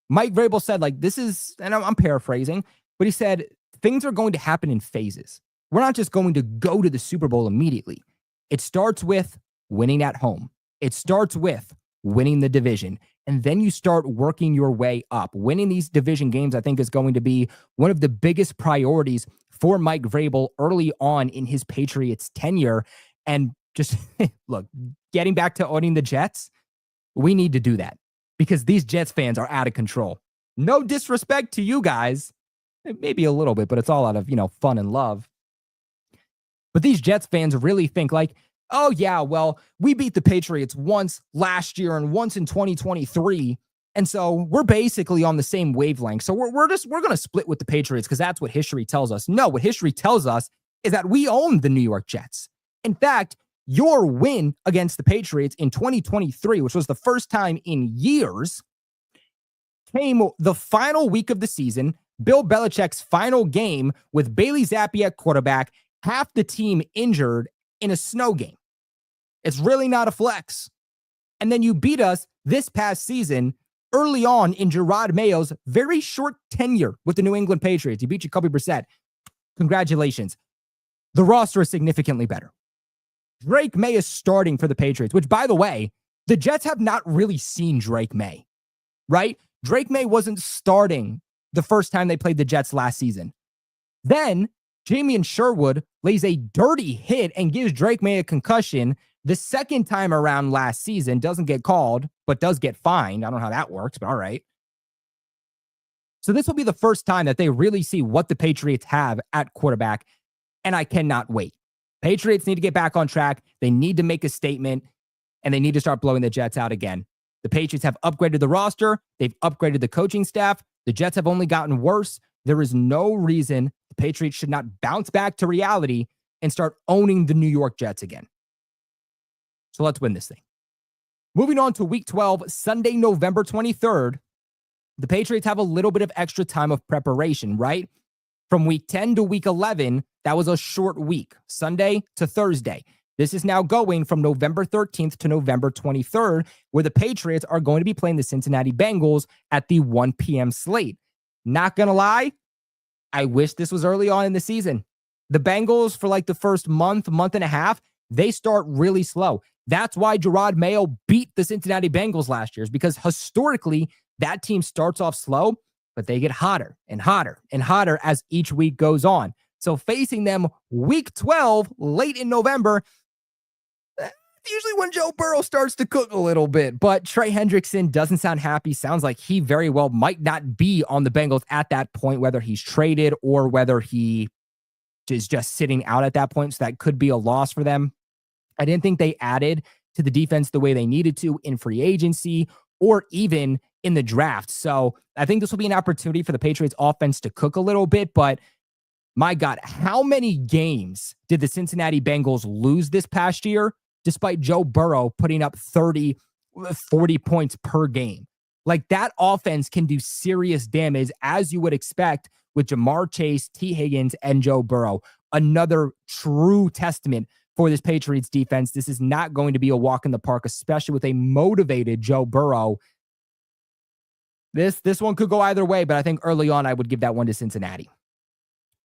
Speaker 1: Mike Vrabel said, like, this is, and I'm paraphrasing, but he said, things are going to happen in phases. We're not just going to go to the Super Bowl immediately. It starts with winning at home. It starts with winning the division. And then you start working your way up. Winning these division games, I think, is going to be one of the biggest priorities for Mike Vrabel early on in his Patriots tenure. And just, look, getting back to owning the Jets, we need to do that because these Jets fans are out of control. No disrespect to you guys. Maybe a little bit, but it's all out of, fun and love. But these Jets fans really think like, oh yeah, well, we beat the Patriots once last year and once in 2023. And so we're basically on the same wavelength. So we're going to split with the Patriots because that's what history tells us. No, what history tells us is that we own the New York Jets. In fact, your win against the Patriots in 2023, which was the first time in years, came the final week of the season, Bill Belichick's final game with Bailey Zappi at quarterback, half the team injured in a snow game. It's really not a flex. And then you beat us this past season early on in Gerard Mayo's very short tenure with the New England Patriots. You beat Jacoby Brissett. Congratulations. The roster is significantly better. Drake Maye is starting for the Patriots, which, by the way, the Jets have not really seen Drake Maye, right? Drake Maye wasn't starting the first time they played the Jets last season. Then Jamie Sherwood lays a dirty hit and gives Drake Maye a concussion. The second time around last season, doesn't get called, but does get fined. I don't know how that works, but all right. So this will be the first time that they really see what the Patriots have at quarterback, and I cannot wait. Patriots need to get back on track. They need to make a statement, and they need to start blowing the Jets out again. The Patriots have upgraded the roster. They've upgraded the coaching staff. The Jets have only gotten worse. There is no reason the Patriots should not bounce back to reality and start owning the New York Jets again. So let's win this thing. Moving on to week 12, Sunday, November 23rd, the Patriots have a little bit of extra time of preparation, right? From week 10 to week 11, that was a short week, Sunday to Thursday. This is now going from November 13th to November 23rd, where the Patriots are going to be playing the Cincinnati Bengals at the 1 p.m. slate. Not going to lie, I wish this was early on in the season. The Bengals, for like the first month and a half, they start really slow. That's why Gerard Mayo beat the Cincinnati Bengals last year, is because historically that team starts off slow, but they get hotter and hotter and hotter as each week goes on. So facing them week 12, late in November, usually when Joe Burrow starts to cook a little bit. But Trey Hendrickson doesn't sound happy. Sounds like he very well might not be on the Bengals at that point, whether he's traded or whether he is just sitting out at that point. So that could be a loss for them. I didn't think they added to the defense the way they needed to in free agency or even in the draft. So I think this will be an opportunity for the Patriots offense to cook a little bit. But my God, how many games did the Cincinnati Bengals lose this past year despite Joe Burrow putting up 30, 40 points per game? Like, that offense can do serious damage, as you would expect with Jamar Chase, T. Higgins, and Joe Burrow. Another true testament for this Patriots defense. This is not going to be a walk in the park, especially with a motivated Joe Burrow. This one could go either way, but I think early on I would give that one to Cincinnati.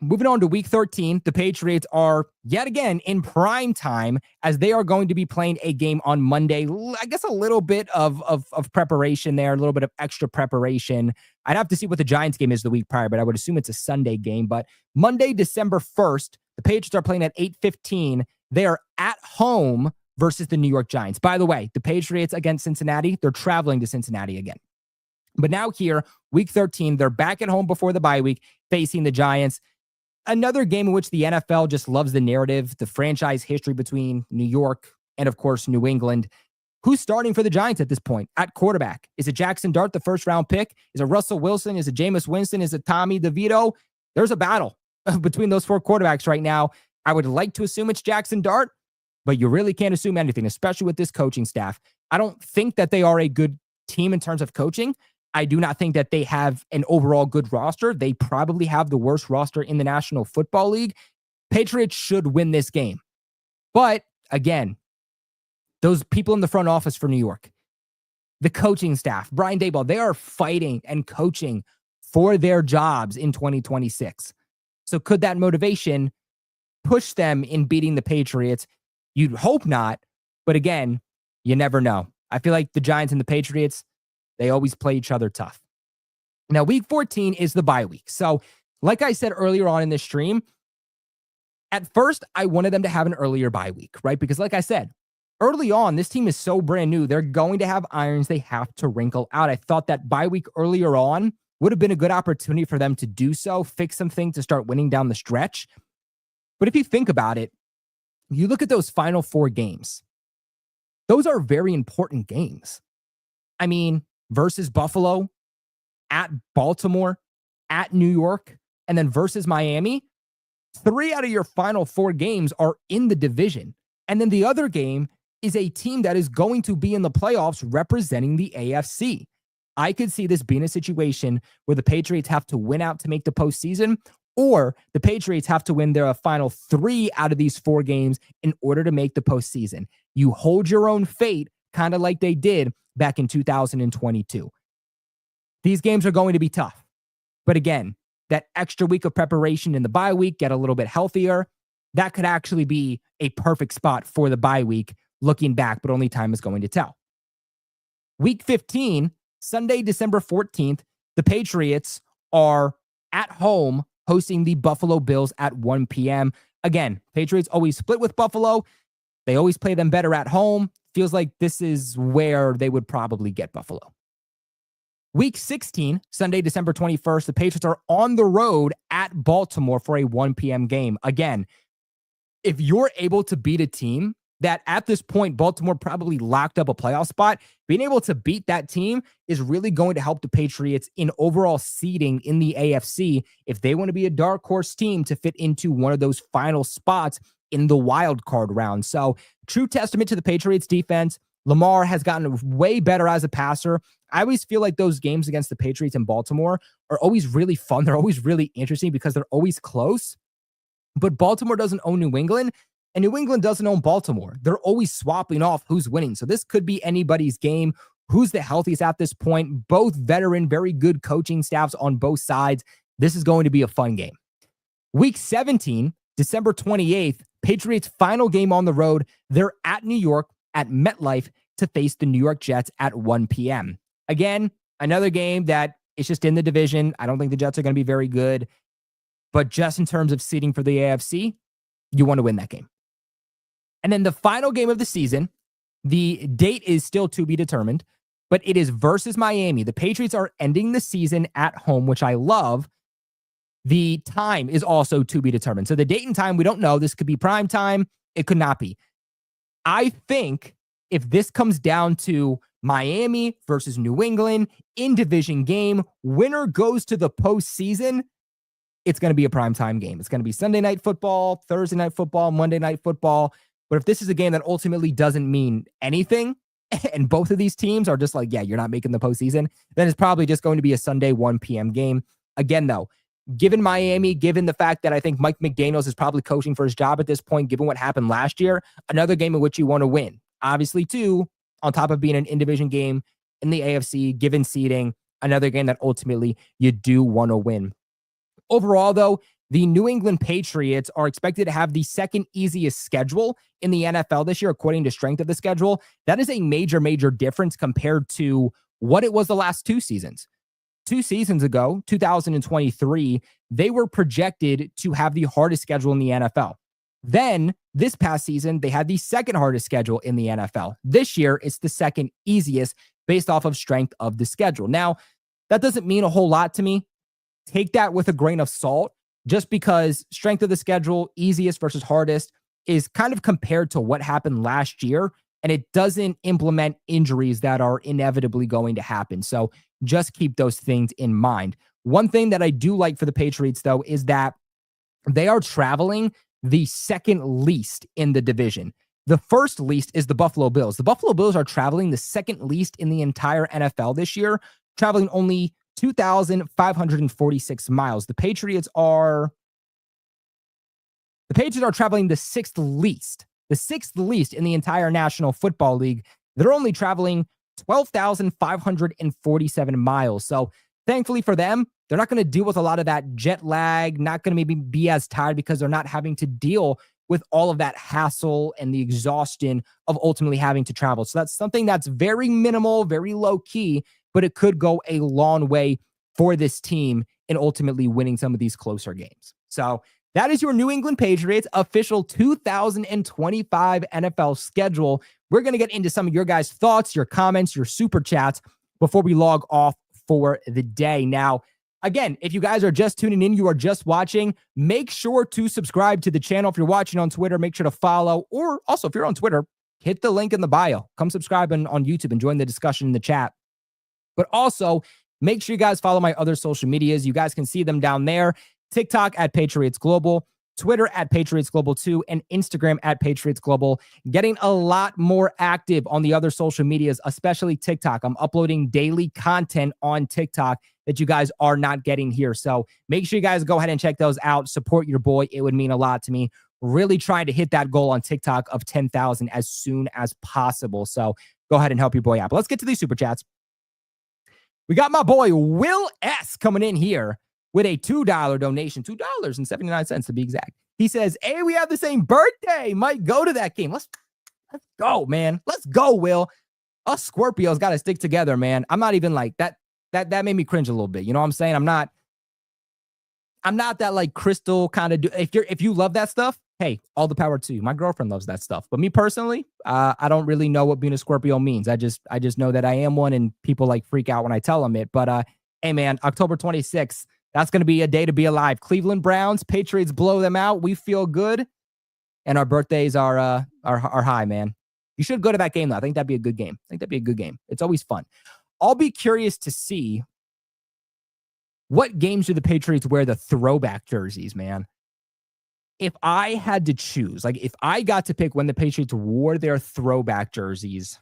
Speaker 1: Moving on to week 13, the Patriots are yet again in prime time as they are going to be playing a game on Monday. I guess a little bit of preparation there, a little bit of extra preparation. I'd have to see what the Giants game is the week prior, but I would assume it's a Sunday game. But Monday, December 1st, the Patriots are playing at 8:15. They are at home versus the New York Giants. By the way, the Patriots against Cincinnati, they're traveling to Cincinnati again. But now here, week 13, they're back at home before the bye week facing the Giants. Another game in which the NFL just loves the narrative, the franchise history between New York and, of course, New England. Who's starting for the Giants at this point? At quarterback, is it Jackson Dart, the first-round pick? Is it Russell Wilson? Is it Jameis Winston? Is it Tommy DeVito? There's a battle between those four quarterbacks right now. I would like to assume it's Jackson Dart, but you really can't assume anything, especially with this coaching staff. I don't think that they are a good team in terms of coaching. I do not think that they have an overall good roster. They probably have the worst roster in the National Football League. Patriots should win this game. But again, those people in the front office for New York, the coaching staff, Brian Daboll, they are fighting and coaching for their jobs in 2026. So could that motivation push them in beating the Patriots? You'd hope not. But again, you never know. I feel like the Giants and the Patriots, they always play each other tough. Now, week 14 is the bye week. So, like I said earlier on in this stream, at first, I wanted them to have an earlier bye week, right? Because like I said, early on, this team is so brand new. They're going to have irons they have to wrinkle out. I thought that bye week earlier on would have been a good opportunity for them to do so, fix some things to start winning down the stretch. But if you think about it, you look at those final four games, those are very important games. I mean, versus Buffalo, at Baltimore, at New York, and then versus Miami, 3 out of your final 4 games are in the division. And then the other game is a team that is going to be in the playoffs representing the AFC. I could see this being a situation where the Patriots have to win out to make the postseason, or the Patriots have to win their final 3 out of these 4 games in order to make the postseason. You hold your own fate, kind of like they did back in 2022. These games are going to be tough. But again, that extra week of preparation in the bye week, get a little bit healthier, that could actually be a perfect spot for the bye week looking back, but only time is going to tell. Week 15, Sunday, December 14th, the Patriots are at home hosting the Buffalo Bills at 1 p.m. Again, Patriots always split with Buffalo. They always play them better at home. Feels like this is where they would probably get Buffalo. Week 16, Sunday, December 21st, the Patriots are on the road at Baltimore for a 1 p.m. game. Again, if you're able to beat a team that at this point, Baltimore probably locked up a playoff spot, being able to beat that team is really going to help the Patriots in overall seeding in the AFC if they want to be a dark horse team to fit into one of those final spots in the wild card round. So, true testament to the Patriots defense. Lamar has gotten way better as a passer. I always feel like those games against the Patriots in Baltimore are always really fun. They're always really interesting because they're always close. But Baltimore doesn't own New England, and New England doesn't own Baltimore. They're always swapping off who's winning. So this could be anybody's game. Who's the healthiest at this point? Both veteran, very good coaching staffs on both sides. This is going to be a fun game. Week 17, December 28th, Patriots' final game on the road. They're at New York at MetLife to face the New York Jets at 1 p.m. Again, another game that is just in the division. I don't think the Jets are going to be very good. But just in terms of seeding for the AFC, you want to win that game. And then the final game of the season, the date is still to be determined, but it is versus Miami. The Patriots are ending the season at home, which I love. The time is also to be determined. So the date and time, we don't know. This could be prime time. It could not be. I think if this comes down to Miami versus New England in division game, winner goes to the postseason, it's going to be a primetime game. It's going to be Sunday night football, Thursday night football, Monday night football. But if this is a game that ultimately doesn't mean anything, and both of these teams are just like, yeah, you're not making the postseason, then it's probably just going to be a Sunday 1 p.m. game. Again, though, given Miami, given the fact that I think Mike McDaniels is probably coaching for his job at this point, given what happened last year, another game in which you want to win. Obviously, too, on top of being an in-division game in the AFC, given seeding, another game that ultimately you do want to win. Overall, though, the New England Patriots are expected to have the second easiest schedule in the NFL this year, according to strength of the schedule. That is a major, major difference compared to what it was the last two seasons. 2 seasons ago, 2023, they were projected to have the hardest schedule in the NFL. Then, this past season, they had the second hardest schedule in the NFL. This year, it's the second easiest based off of strength of the schedule. Now, that doesn't mean a whole lot to me. Take that with a grain of salt, just because strength of the schedule, easiest versus hardest, is kind of compared to what happened last year, and it doesn't implement injuries that are inevitably going to happen. So just keep those things in mind. One thing that I do like for the Patriots, though, is that they are traveling the second least in the division. The first least is the Buffalo Bills. The Buffalo Bills are traveling the second least in the entire NFL this year, traveling only 2,546 miles. The Patriots are traveling the sixth least in the entire National Football League. They're only traveling 12,547 miles. So thankfully for them, they're not going to deal with a lot of that jet lag, not going to maybe be as tired because they're not having to deal with all of that hassle and the exhaustion of ultimately having to travel. So that's something that's very minimal, very low key, but it could go a long way for this team in ultimately winning some of these closer games. So that is your New England Patriots official 2025 NFL schedule. We're going to get into some of your guys' thoughts, your comments, your super chats before we log off for the day. Now, again, if you guys are just tuning in, you are just watching, make sure to subscribe to the channel. If you're watching on Twitter, make sure to follow. Or also, if you're on Twitter, hit the link in the bio. Come subscribe on YouTube and join the discussion in the chat. But also, make sure you guys follow my other social medias. You guys can see them down there. TikTok at Patriots Global, Twitter at Patriots Global 2, and Instagram at Patriots Global. Getting a lot more active on the other social medias, especially TikTok. I'm uploading daily content on TikTok that you guys are not getting here. So make sure you guys go ahead and check those out. Support your boy. It would mean a lot to me. Really trying to hit that goal on TikTok of 10,000 as soon as possible. So go ahead and help your boy out. But let's get to these super chats. We got my boy Will S coming in here with a $2 donation, $2.79 to be exact. He says, hey, we have the same birthday. Might go to that game. Let's go, man. Let's go, Will. Us Scorpios got to stick together, man. I'm not even like that. That made me cringe a little bit. You know what I'm saying? I'm not that like crystal kind of if you love that stuff, hey, all the power to you. My girlfriend loves that stuff. But me personally, I don't really know what being a Scorpio means. I just know that I am one, and people like freak out when I tell them it. But hey, man, October 26th, that's going to be a day to be alive. Cleveland Browns, Patriots blow them out. We feel good, and our birthdays are high, man. You should go to that game, though. I think that'd be a good game. It's always fun. I'll be curious to see what games do the Patriots wear the throwback jerseys, man. If I had to choose, like if I got to pick when the Patriots wore their throwback jerseys,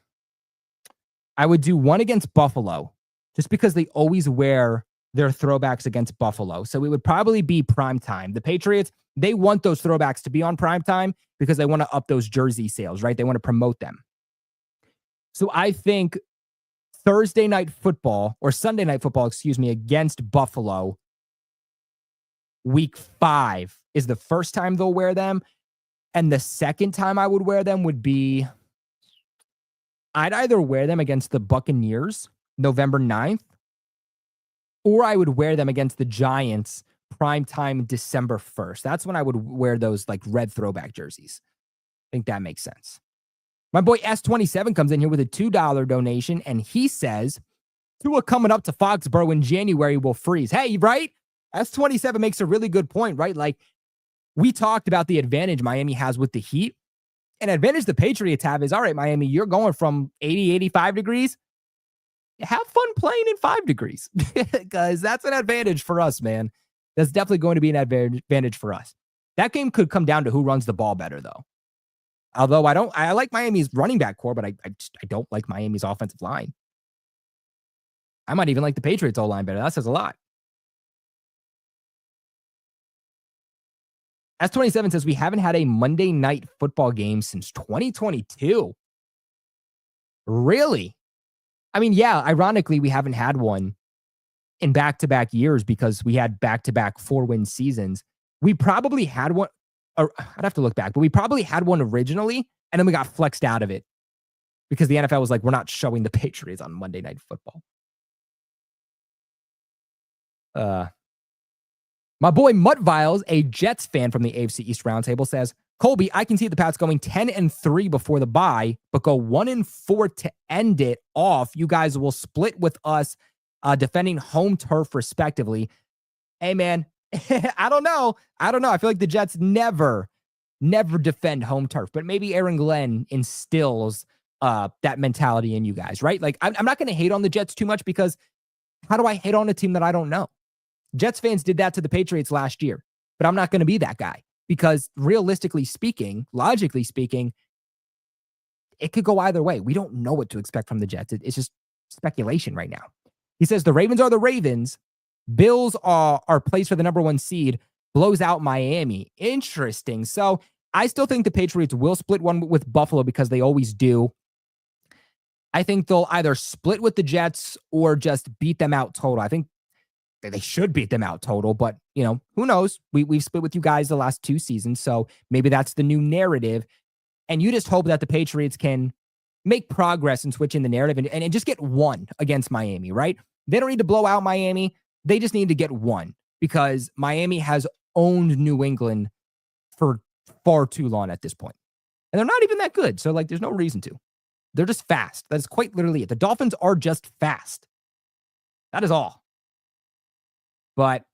Speaker 1: I would do one against Buffalo, just because they always wear their throwbacks against Buffalo. So it would probably be primetime. The Patriots, they want those throwbacks to be on primetime because they want to up those jersey sales, right? They want to promote them. So I think Sunday night football, against Buffalo Week 5 is the first time they'll wear them. And the second time I would wear them would be, I'd either wear them against the Buccaneers November 9th, or I would wear them against the Giants primetime December 1st. That's when I would wear those like red throwback jerseys. I think that makes sense. My boy S27 comes in here with a $2 donation, and he says, Tua coming up to Foxborough in January will freeze. Hey, right? S27 makes a really good point, right? Like, we talked about the advantage Miami has with the heat. An advantage the Patriots have is, all right, Miami, you're going from 80, 85 degrees. Have fun playing in 5 degrees, because that's an advantage for us, man. That's definitely going to be an advantage for us. That game could come down to who runs the ball better, though. Although I like Miami's running back core, but I don't like Miami's offensive line. I might even like the Patriots O-line better. That says a lot. S27 says we haven't had a Monday night football game since 2022. Really? I mean, yeah, ironically, we haven't had one in back-to-back years because we had back-to-back 4-win seasons. We probably had one, or I'd have to look back, but we probably had one originally, and then we got flexed out of it because the NFL was like, we're not showing the Patriots on Monday Night Football. My boy Mutt Viles, a Jets fan from the AFC East Roundtable, says, Colby, I can see the Pats going 10-3 before the bye, but go 1-4 to end it off. You guys will split with us defending home turf respectively. Hey, man, I don't know. I feel like the Jets never defend home turf, but maybe Aaron Glenn instills that mentality in you guys, right? Like, I'm not going to hate on the Jets too much because how do I hate on a team that I don't know? Jets fans did that to the Patriots last year, but I'm not going to be that guy because realistically speaking, logically speaking, it could go either way. We don't know what to expect from the Jets. It's just speculation right now. He says the Ravens are the Ravens. Bills are placed for the number 1 seed, blows out Miami. Interesting. So I still think the Patriots will split one with Buffalo because they always do. I think they'll either split with the Jets or just beat them out total. I think they should beat them out total, but, you know, who knows? We've split with you guys the last 2 seasons, so maybe that's the new narrative. And you just hope that the Patriots can make progress in switching the narrative and just get one against Miami, right? They don't need to blow out Miami. They just need to get one because Miami has owned New England for far too long at this point. And they're not even that good, so, like, there's no reason to. They're just fast. That is quite literally it. The Dolphins are just fast. That is all. But,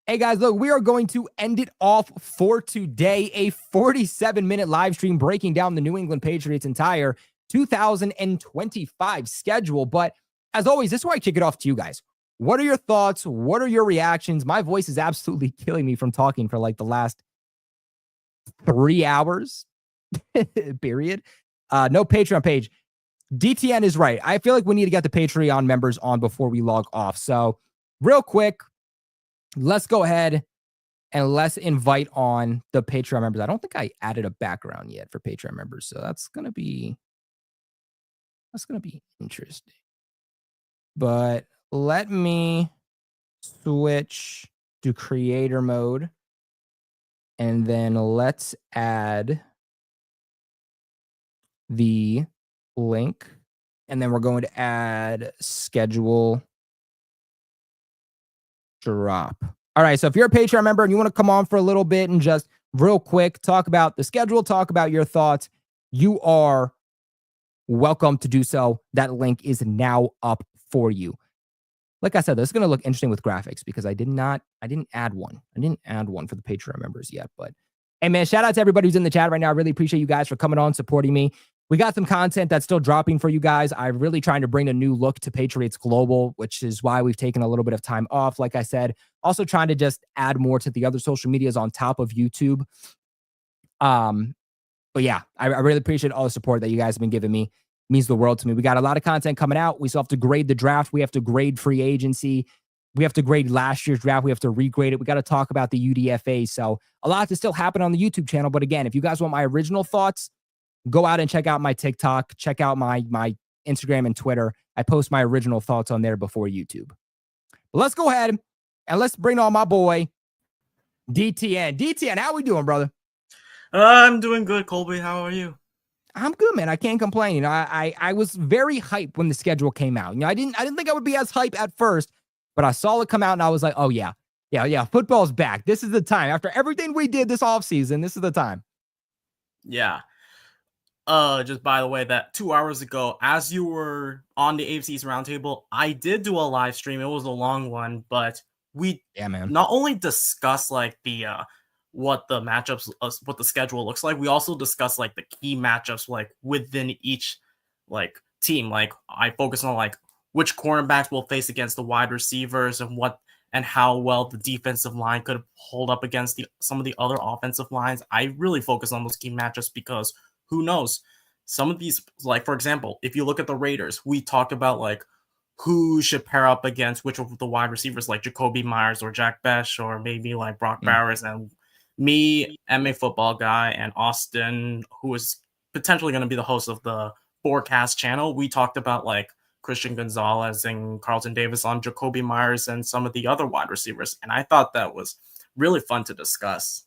Speaker 1: hey, guys, look, we are going to end it off for today. A 47-minute live stream breaking down the New England Patriots' entire 2025 schedule. But, as always, this is where I kick it off to you guys. What are your thoughts? What are your reactions? My voice is absolutely killing me from talking for, like, the last 3 hours, period. No Patreon page. DTN is right. I feel like we need to get the Patreon members on before we log off. So, real quick, let's go ahead and let's invite on the Patreon members. I don't think I added a background yet for Patreon members, so that's gonna be interesting. But let me switch to creator mode, and then let's add the link, and then we're going to add schedule drop. All right, so if you're a Patreon member and you want to come on for a little bit and just real quick talk about the schedule, talk about your thoughts, you are welcome to do so. That link is now up for you. Like I said, this is going to look interesting with graphics because I didn't add one. I didn't add one for the Patreon members yet, but hey, man, shout out to everybody who's in the chat right now. I really appreciate you guys for coming on, supporting me. We got some content that's still dropping for you guys. I'm really trying to bring a new look to Patriots Global, which is why we've taken a little bit of time off. Like I said, also trying to just add more to the other social medias on top of YouTube. But yeah, I really appreciate all the support that you guys have been giving me. It means the world to me. We got a lot of content coming out. We still have to grade the draft. We have to grade free agency. We have to grade last year's draft. We have to regrade it. We got to talk about the UDFA. So a lot to still happen on the YouTube channel. But again, if you guys want my original thoughts, go out and check out my TikTok. Check out my Instagram and Twitter. I post my original thoughts on there before YouTube. But let's go ahead and let's bring on my boy, DTN, how we doing, brother?
Speaker 2: I'm doing good, Colby. How are you?
Speaker 1: I'm good, man. I can't complain. I was very hyped when the schedule came out. I didn't think I would be as hyped at first, but I saw it come out and I was like, oh yeah, yeah. Football's back. This is the time. After everything we did this offseason, this is the time.
Speaker 2: Yeah. Just by the way, that 2 hours ago, as you were on the AFC's roundtable, I did do a live stream. It was a long one, but we
Speaker 1: Yeah, man.
Speaker 2: not only discussed like the what the matchups, what the schedule looks like. We also discussed like the key matchups like within each like team. Like I focus on like which cornerbacks will face against the wide receivers and how well the defensive line could hold up against some of the other offensive lines. I really focus on those key matchups because who knows? Some of these, like for example, if you look at the Raiders, we talked about like who should pair up against which of the wide receivers, like Jacoby Myers or Jack Besh, or maybe like Brock Bowers. And me, MA football guy, and Austin, who is potentially going to be the host of the Forecast channel, we talked about like Christian Gonzalez and Carlton Davis on Jacoby Myers and some of the other wide receivers. And I thought that was really fun to discuss.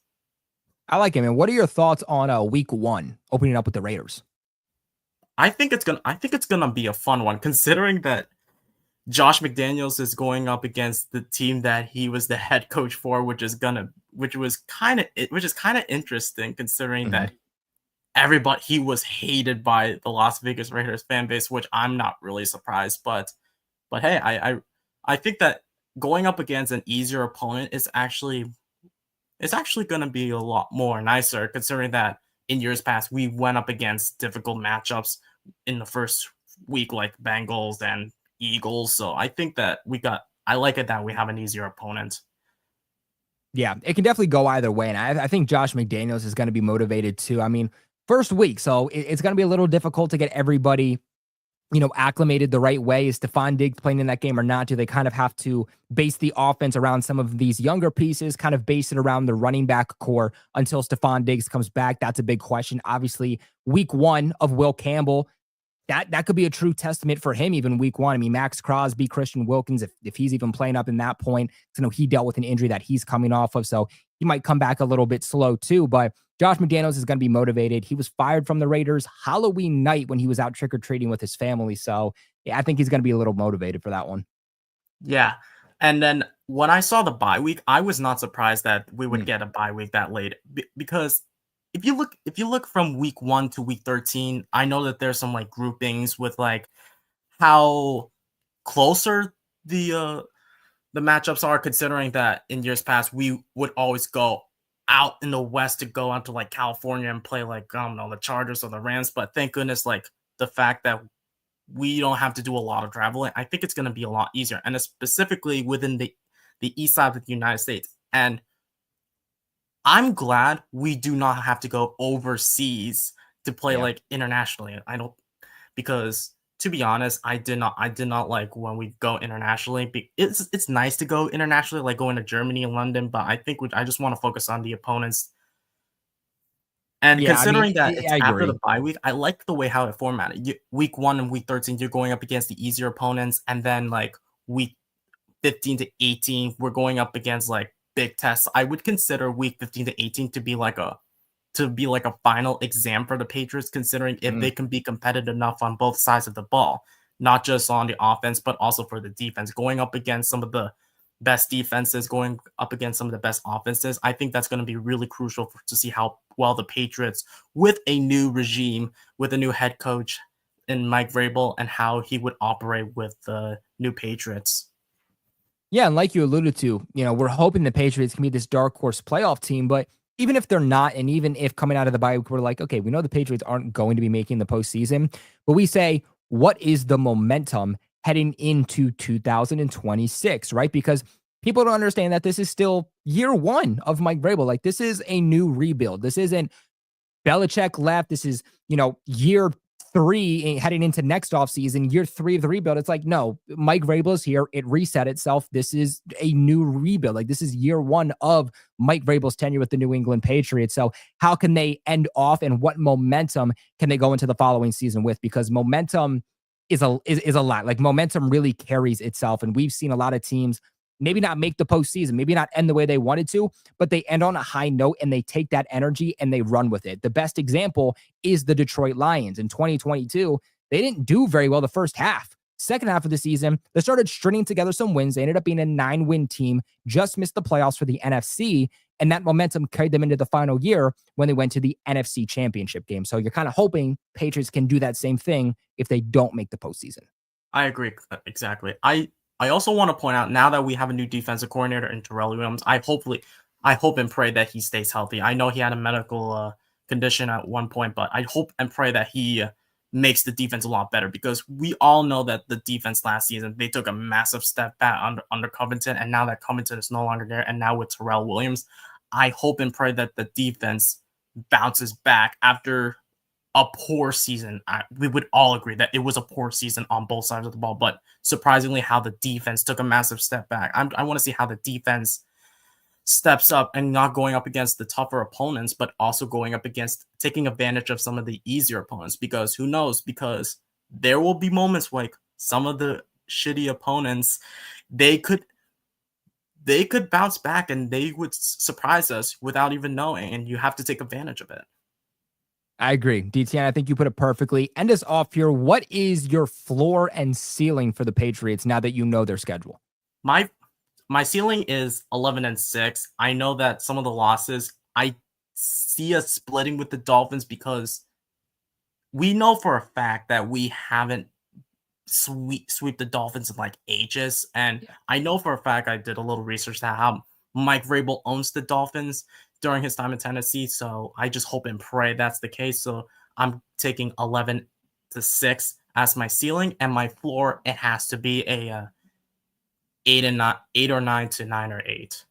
Speaker 1: I like it, man. What are your thoughts on week one opening up with the Raiders?
Speaker 2: I think it's gonna be a fun one, considering that Josh McDaniels is going up against the team that he was the head coach for, which is kind of interesting, considering that he was hated by the Las Vegas Raiders fan base, which I'm not really surprised. But hey, I think that going up against an easier opponent is actually going to be a lot more nicer, considering that in years past we went up against difficult matchups in the first week, like Bengals and Eagles. So I think that I like it that we have an easier opponent.
Speaker 1: Yeah, it can definitely go either way. And I think Josh McDaniels is going to be motivated too. I mean, first week, so it's going to be a little difficult to get everybody, acclimated the right way. Is Stefon Diggs playing in that game or not? Do they kind of have to base the offense around some of these younger pieces, kind of base it around the running back core until Stefon Diggs comes back? That's a big question. Obviously, week one of Will Campbell, that could be a true testament for him even week one. I mean, Max Crosby, Christian Wilkins, if he's even playing up in that point, so he dealt with an injury that he's coming off of, so he might come back a little bit slow too. But Josh McDaniels is going to be motivated. He was fired from the Raiders Halloween night when he was out trick-or-treating with his family. So yeah, I think he's going to be a little motivated for that one.
Speaker 2: Yeah. And then when I saw the bye week, I was not surprised that we would get a bye week that late, because if you look from week 1 to week 13, I know that there's some like groupings with like how closer the matchups are, considering that in years past we would always go out in the West to go out to like California and play like, I don't know, the Chargers or the Rams. But thank goodness, like the fact that we don't have to do a lot of traveling, I think it's going to be a lot easier, and specifically within the east side of the United States. And I'm glad we do not have to go overseas to play like internationally. Because to be honest, I did not like when we go internationally. It's nice to go internationally, like going to Germany and London, but I think I just want to focus on the opponents. And considering that it's after the bye week, I like the way how it formatted. Week 1 and week 13, you're going up against the easier opponents, and then like week 15 to 18, we're going up against like big tests. I would consider week 15 to 18 to be like a final exam for the Patriots, considering if they can be competitive enough on both sides of the ball, not just on the offense, but also for the defense, going up against some of the best defenses, going up against some of the best offenses. I think that's going to be really crucial to see how well the Patriots, with a new regime, with a new head coach in Mike Vrabel, and how he would operate with the new Patriots.
Speaker 1: Yeah, and like you alluded to, we're hoping the Patriots can be this dark horse playoff team, but even if they're not, and even if coming out of the bye week, we're like, okay, we know the Patriots aren't going to be making the postseason, but we say, what is the momentum heading into 2026, right? Because people don't understand that this is still year one of Mike Vrabel. Like, this is a new rebuild. This isn't Belichick left. This is, year 3 heading into next offseason, year 3 of the rebuild. It's like, no, Mike Vrabel is here. It reset itself. This is a new rebuild. Like, this is year 1 of Mike Vrabel's tenure with the New England Patriots. So how can they end off, and what momentum can they go into the following season with? Because momentum is a lot. Like, momentum really carries itself. And we've seen a lot of teams maybe not make the postseason, maybe not end the way they wanted to, but they end on a high note and they take that energy and they run with it. The best example is the Detroit Lions in 2022. They didn't do very well the first half. Second half of the season, they started stringing together some wins. They ended up being a 9-win team, just missed the playoffs for the NFC, and that momentum carried them into the final year when they went to the NFC Championship game. So you're kind of hoping Patriots can do that same thing if they don't make the postseason.
Speaker 2: I agree. Exactly. I also want to point out, now that we have a new defensive coordinator in Terrell Williams, I hope and pray that he stays healthy. I know he had a medical condition at one point, but I hope and pray that he makes the defense a lot better, because we all know that the defense last season, they took a massive step back under Covington, and now that Covington is no longer there, and now with Terrell Williams, I hope and pray that the defense bounces back after a poor season. We would all agree that it was a poor season on both sides of the ball, but surprisingly how the defense took a massive step back. I want to see how the defense steps up, and not going up against the tougher opponents, but also going up against, taking advantage of some of the easier opponents, because who knows, because there will be moments like some of the shitty opponents, they could bounce back and they would surprise us without even knowing, and you have to take advantage of it.
Speaker 1: I agree. DTN, I think you put it perfectly. End us off here. What is your floor and ceiling for the Patriots now that you know their schedule?
Speaker 2: My ceiling is 11-6. I know that some of the losses, I see us splitting with the Dolphins, because we know for a fact that we haven't sweep the Dolphins in like ages. And I know for a fact, I did a little research to how Mike Vrabel owns the Dolphins during his time in Tennessee. So I just hope and pray that's the case. So I'm taking 11-6 as my ceiling, and my floor, it has to be a 8 or 9 to 9 or 8.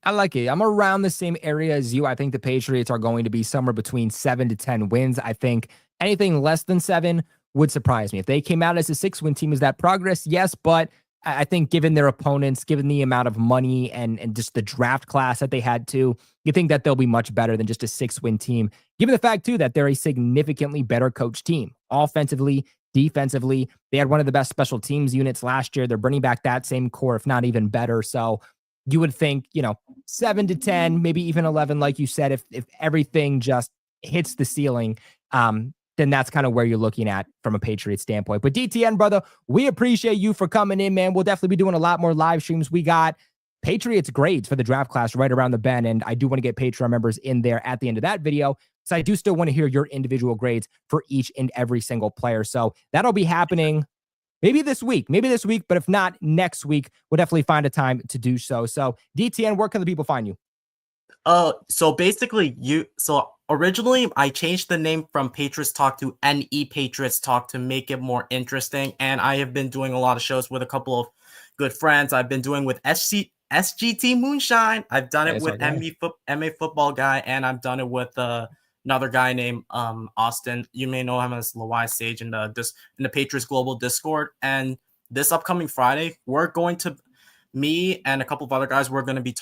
Speaker 1: I like it. I'm around the same area as you. I think the Patriots are going to be somewhere between 7 to 10 wins. I think anything less than 7 would surprise me. If they came out as a 6-win team, is that progress? Yes, but I think given their opponents, given the amount of money and just the draft class that they had to, you think that they'll be much better than just a 6-win team. Given the fact, too, that they're a significantly better coached team. Offensively, defensively, they had one of the best special teams units last year. They're bringing back that same core, if not even better. So you would think, 7 to 10, maybe even 11, like you said, if everything just hits the ceiling, then that's kind of where you're looking at from a Patriots standpoint. But DTN, brother, we appreciate you for coming in, man. We'll definitely be doing a lot more live streams. We got Patriots grades for the draft class right around the bend, and I do want to get Patreon members in there at the end of that video. So I do still want to hear your individual grades for each and every single player. So that'll be happening maybe this week, but if not next week, we'll definitely find a time to do so. So DTN, where can the people find you?
Speaker 2: So basically originally I changed the name from Patriots Talk to NE Patriots Talk to make it more interesting. And I have been doing a lot of shows with a couple of good friends. I've been doing with SGT Moonshine. I've done it with MA Football Guy, and I've done it with another guy named Austin. You may know him as Lawai Sage in the Patriots Global Discord. And this upcoming Friday, me and a couple of other guys, we're going to be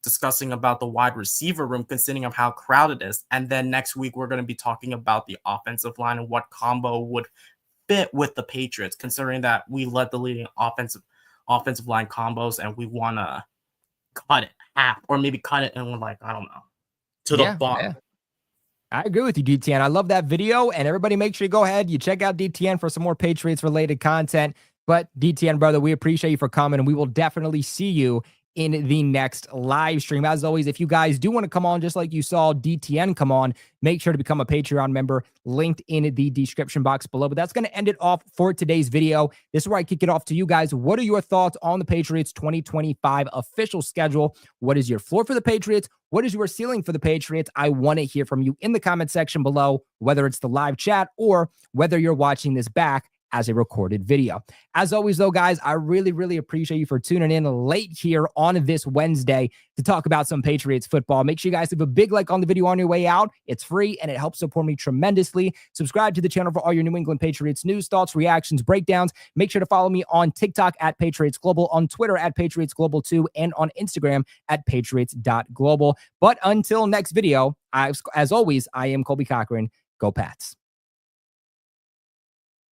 Speaker 2: discussing about the wide receiver room, considering of how crowded it is. And then next week, we're going to be talking about the offensive line and what combo would fit with the Patriots, considering that we led the leading offensive line combos, and we want to cut it half, or maybe cut it and I don't know, to the bottom.
Speaker 1: Yeah. I agree with you, DTN. I love that video, and everybody make sure you go ahead, you check out DTN for some more Patriots-related content. But DTN, brother, we appreciate you for coming, and we will definitely see you in the next live stream. As always, if you guys do want to come on, just like you saw DTN come on, make sure to become a Patreon member, linked in the description box below. But that's going to end it off for today's video. This is where I kick it off to you guys. What are your thoughts on the Patriots 2025 official schedule? What is your floor for the Patriots? What is your ceiling for the Patriots? I want to hear from you in the comment section below, whether it's the live chat or whether you're watching this back as a recorded video. As always, though, guys, I really, really appreciate you for tuning in late here on this Wednesday to talk about some Patriots football. Make sure you guys leave a big like on the video on your way out. It's free, and it helps support me tremendously. Subscribe to the channel for all your New England Patriots news, thoughts, reactions, breakdowns. Make sure to follow me on TikTok at Patriots Global, on Twitter at Patriots Global 2, and on Instagram at Patriots.global. But until next video, as always, I am Colby Cochran. Go Pats.